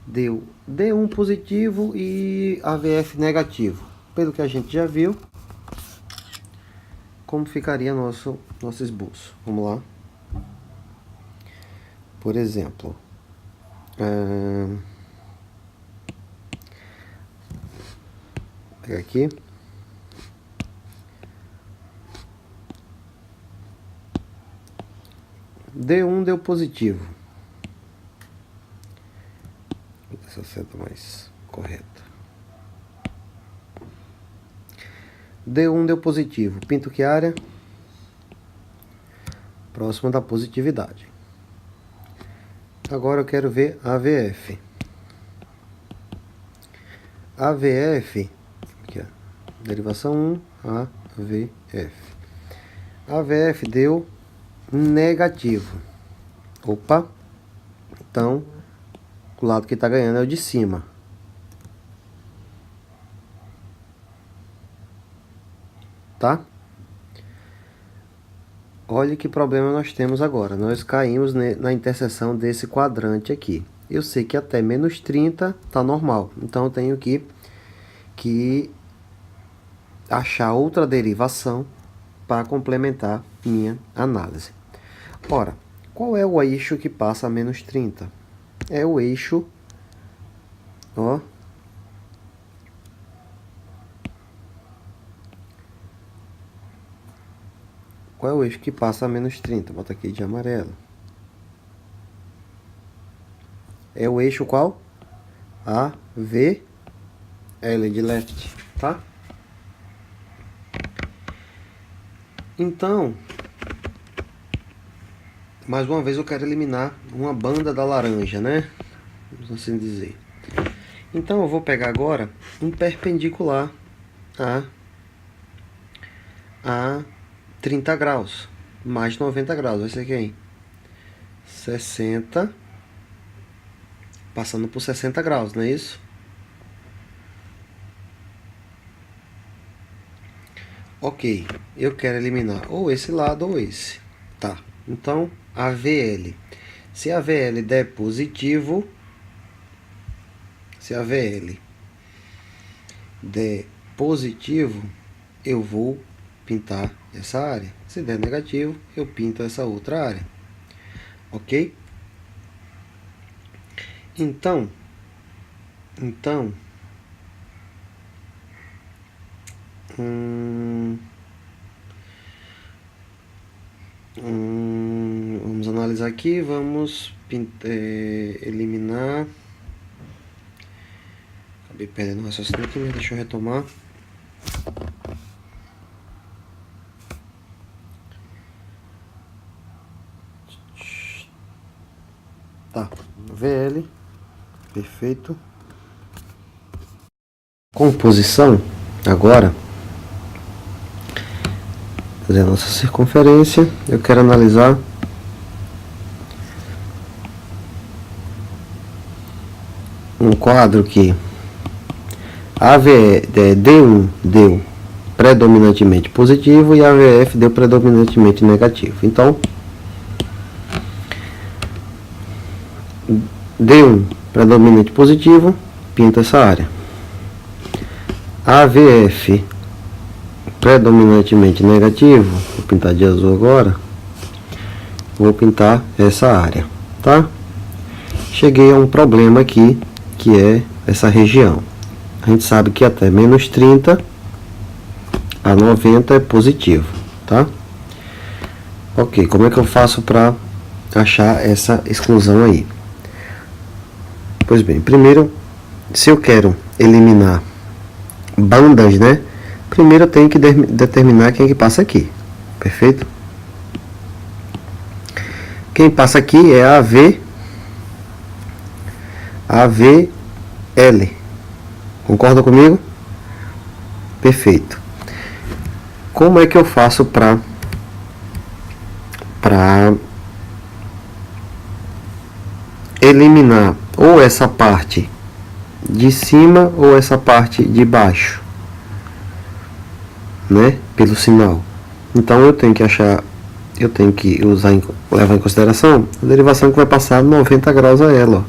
deu D1 positivo e AVF negativo. Pelo que a gente já viu, como ficaria nosso esboço. Vamos lá. Por exemplo, pegar aqui. D1 deu positivo. Vou dar essa seta mais correta. D1 deu positivo. Pinto que área? Próximo da positividade. Agora eu quero ver AVF. AVF, aqui, ó, derivação 1, AVF. AVF deu negativo. Opa, então o lado que está ganhando é o de cima. Tá? Olha que problema nós temos agora. Nós caímos na interseção desse quadrante aqui. Eu sei que até menos 30 está normal. Então eu tenho que achar outra derivação para complementar minha análise. Ora, qual é o eixo que passa a menos 30? É o eixo, ó, qual é o eixo que passa a menos 30? Bota aqui de amarelo. É o eixo qual? A, V, L de left, tá? Então, mais uma vez eu quero eliminar uma banda da laranja, né? Vamos assim dizer. Então eu vou pegar agora um perpendicular a 30 graus, mais 90 graus, vai ser quem? 60, passando por 60 graus, não é isso? Ok, eu quero eliminar ou esse lado ou esse. Tá, então a VL. Se a VL der positivo, se a VL der positivo, eu vou pintar essa área. Se der negativo, eu pinto essa outra área. Ok? Então, vamos analisar aqui, vamos eliminar. Acabei perdendo o raciocínio aqui, mas deixa eu retomar. Tá, VL, perfeito. Composição, agora, fazer a nossa circunferência. Eu quero analisar um quadro que D1 deu predominantemente positivo e AVF deu predominantemente negativo. Então, D1 predominante positivo, pinta essa área. AVF predominantemente negativo, vou pintar de azul agora, vou pintar essa área, tá? Cheguei a um problema aqui, que é essa região. A gente sabe que até menos 30 a 90 é positivo, tá? Ok, como é que eu faço para achar essa exclusão aí? Pois bem, primeiro, se eu quero eliminar bandas, né? Primeiro eu tenho que determinar quem que passa aqui, perfeito? Quem passa aqui é a AVL. Concorda comigo? Perfeito. Como é que eu faço para eliminar ou essa parte de cima ou essa parte de baixo, né? Pelo sinal. Então eu tenho que levar em consideração a derivação que vai passar 90 graus a ela, ó.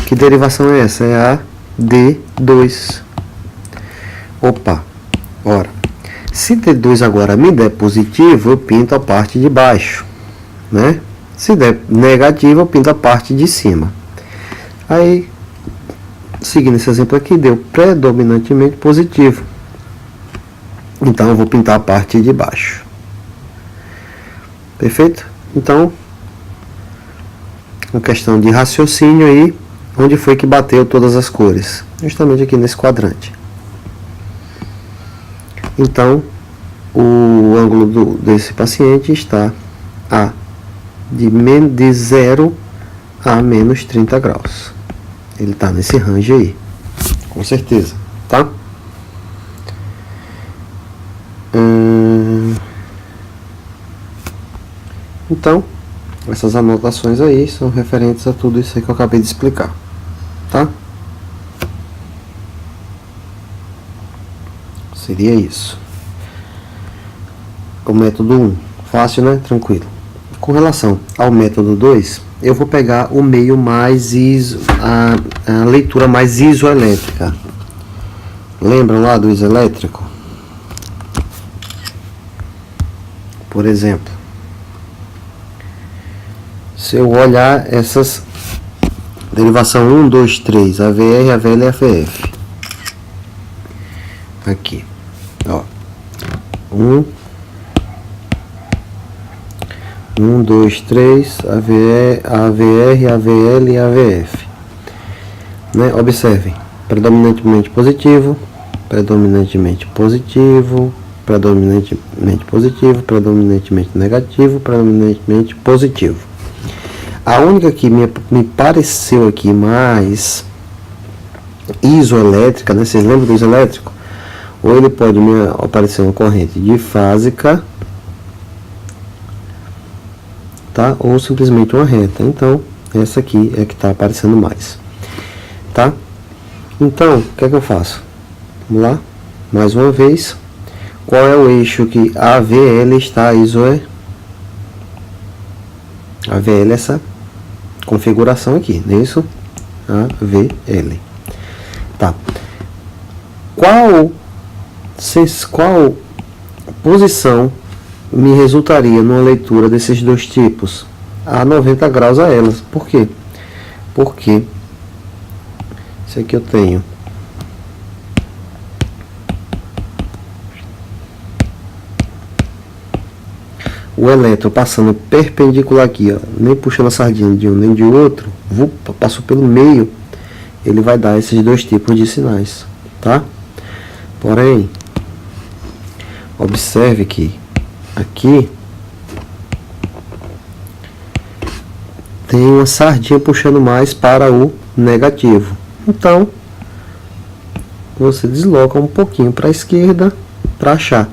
Que derivação é essa? É a D2. Opa, ora, se D2 agora me der positivo, eu pinto a parte de baixo, né? Se der negativo, eu pinto a parte de cima. Aí, seguindo esse exemplo aqui, deu predominantemente positivo. Então, eu vou pintar a parte de baixo. Perfeito? Então, uma questão de raciocínio aí, onde foi que bateu todas as cores? Justamente aqui nesse quadrante. Então, o ângulo desse paciente está de 0 a menos 30 graus. Ele está nesse range aí, com certeza, tá? Então, essas anotações aí são referentes a tudo isso aí que eu acabei de explicar, tá? Seria isso. O método 1, fácil, né? Tranquilo. Com relação ao método 2, eu vou pegar o meio mais a leitura mais isoelétrica. Lembram lá do isoelétrico? Por exemplo, se eu olhar essas derivação 1, 2, 3, AVR, AVL e AVF. Aqui, ó. 1, 2, 3, AVR, AVL e AVF. Né? Observem, predominantemente positivo, predominantemente positivo, predominantemente positivo, predominantemente negativo, predominantemente positivo. A única que me pareceu aqui mais isoelétrica, né? Vocês lembram do isoelétrico? Ou ele pode me aparecer uma corrente difásica, tá? Ou simplesmente uma reta. Então, essa aqui é que está aparecendo mais, tá? Então, o que é que eu faço? Vamos lá, mais uma vez. Qual é o eixo que AVL está AVL é essa configuração aqui, não é isso? AVL. Tá. Qual posição me resultaria numa leitura desses dois tipos? A 90 graus a elas. Por quê? Porque esse aqui eu tenho o elétron passando perpendicular aqui, ó, nem puxando a sardinha de um nem de outro, passou pelo meio, ele vai dar esses dois tipos de sinais, tá? Porém, observe que aqui tem uma sardinha puxando mais para o negativo. Então, você desloca um pouquinho para a esquerda para achar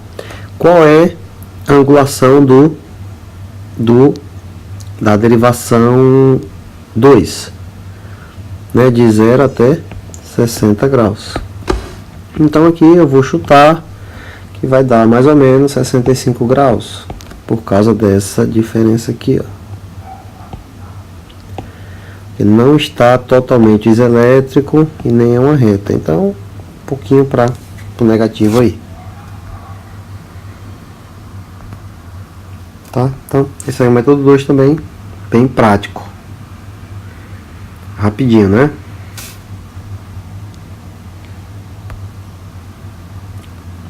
qual é a angulação da derivação 2, né, de 0 até 60 graus. Então aqui eu vou chutar que vai dar mais ou menos 65 graus, por causa dessa diferença aqui, ó. Ele não está totalmente iselétrico e nem é uma reta, então um pouquinho para o negativo aí. Tá? Então, esse aí é o método 2 também, bem prático. Rapidinho, né?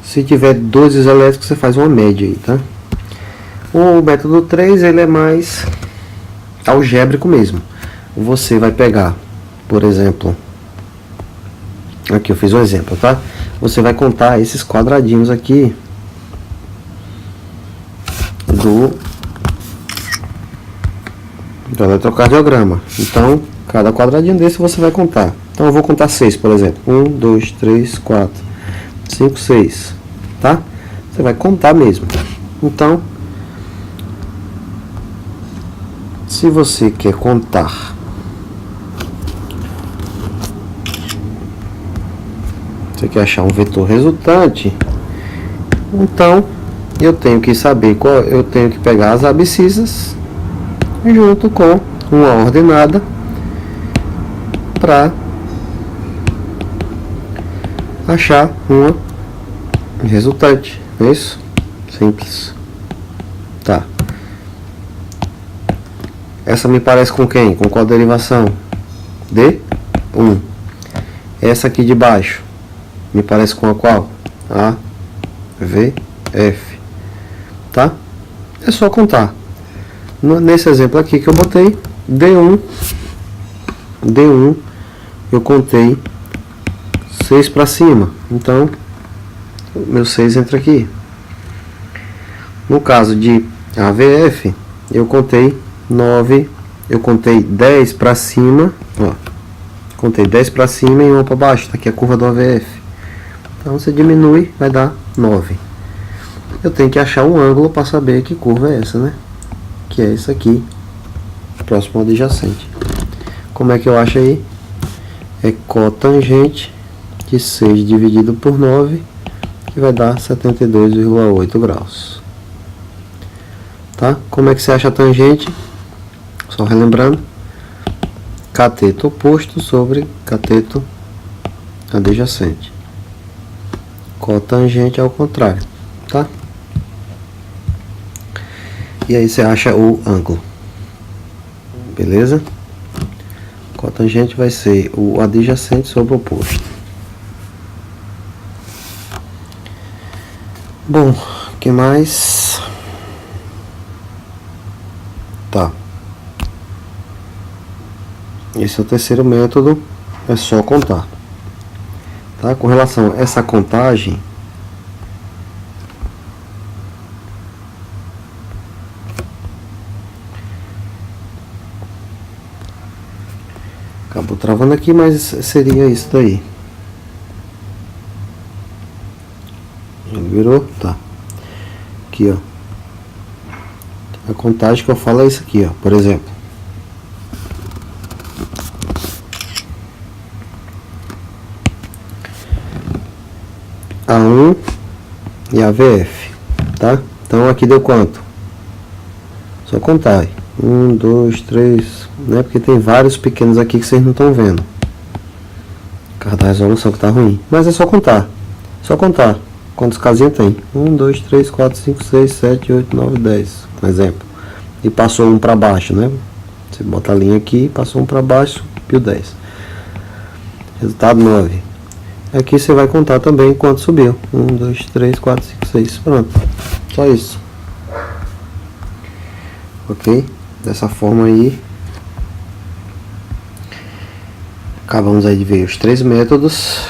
Se tiver dois iselétricos, você faz uma média aí, tá? O método 3, ele é mais algébrico mesmo. Você vai pegar, por exemplo, aqui eu fiz um exemplo, tá? Você vai contar esses quadradinhos aqui do eletrocardiograma. Então, cada quadradinho desse você vai contar. Então, eu vou contar 6, por exemplo. 1, 2, 3, 4, 5, 6. Tá? Você vai contar mesmo. Então, se você quer contar, você quer achar um vetor resultante, então eu tenho que saber qual, eu tenho que pegar as abscissas junto com uma ordenada para achar uma resultante. É isso? Simples. Tá. Essa me parece com quem? Com qual derivação? D1. Essa aqui de baixo me parece com a qual? A, V, F. Tá? É só contar. Nesse exemplo aqui que eu botei, D1, eu contei 6 para cima. Então, meu 6 entra aqui. No caso de AVF, eu contei 9, eu contei 10 para cima, ó. Contei 10 para cima e 1 para baixo, tá aqui a curva do AVF. Então você diminui, vai dar 9. Eu tenho que achar um ângulo para saber que curva é essa, né? Que é essa aqui, próximo ao adjacente. Como é que eu acho aí? É cotangente de 6 dividido por 9, que vai dar 72,8 graus. Tá? Como é que você acha a tangente? Só relembrando, cateto oposto sobre cateto adjacente. Cotangente ao contrário, tá? E aí você acha o ângulo. Beleza? Cotangente vai ser o adjacente sobre o oposto. Bom, o que mais? Tá. Esse é o terceiro método, é só contar. Tá? Com relação a essa contagem, acabou travando aqui, mas seria isso daí. Já virou? Tá. Aqui, ó. A contagem que eu falo é isso aqui, ó. Por exemplo. A1 e a VF, tá? Então aqui deu quanto? Só contar aí. 1, 2, 3, né? Porque tem vários pequenos aqui que vocês não estão vendo. Por causa da resolução que tá ruim. Mas é só contar. Só contar. Quantos casinhos tem? 1, 2, 3, 4, 5, 6, 7, 8, 9, 10. Um exemplo. E passou um para baixo, né? Você bota a linha aqui, passou um para baixo, subiu 10. Resultado 9. Aqui você vai contar também quanto subiu. 1, 2, 3, 4, 5, 6. Pronto. Só isso. Ok? Dessa forma aí. Acabamos aí de ver os 3 métodos.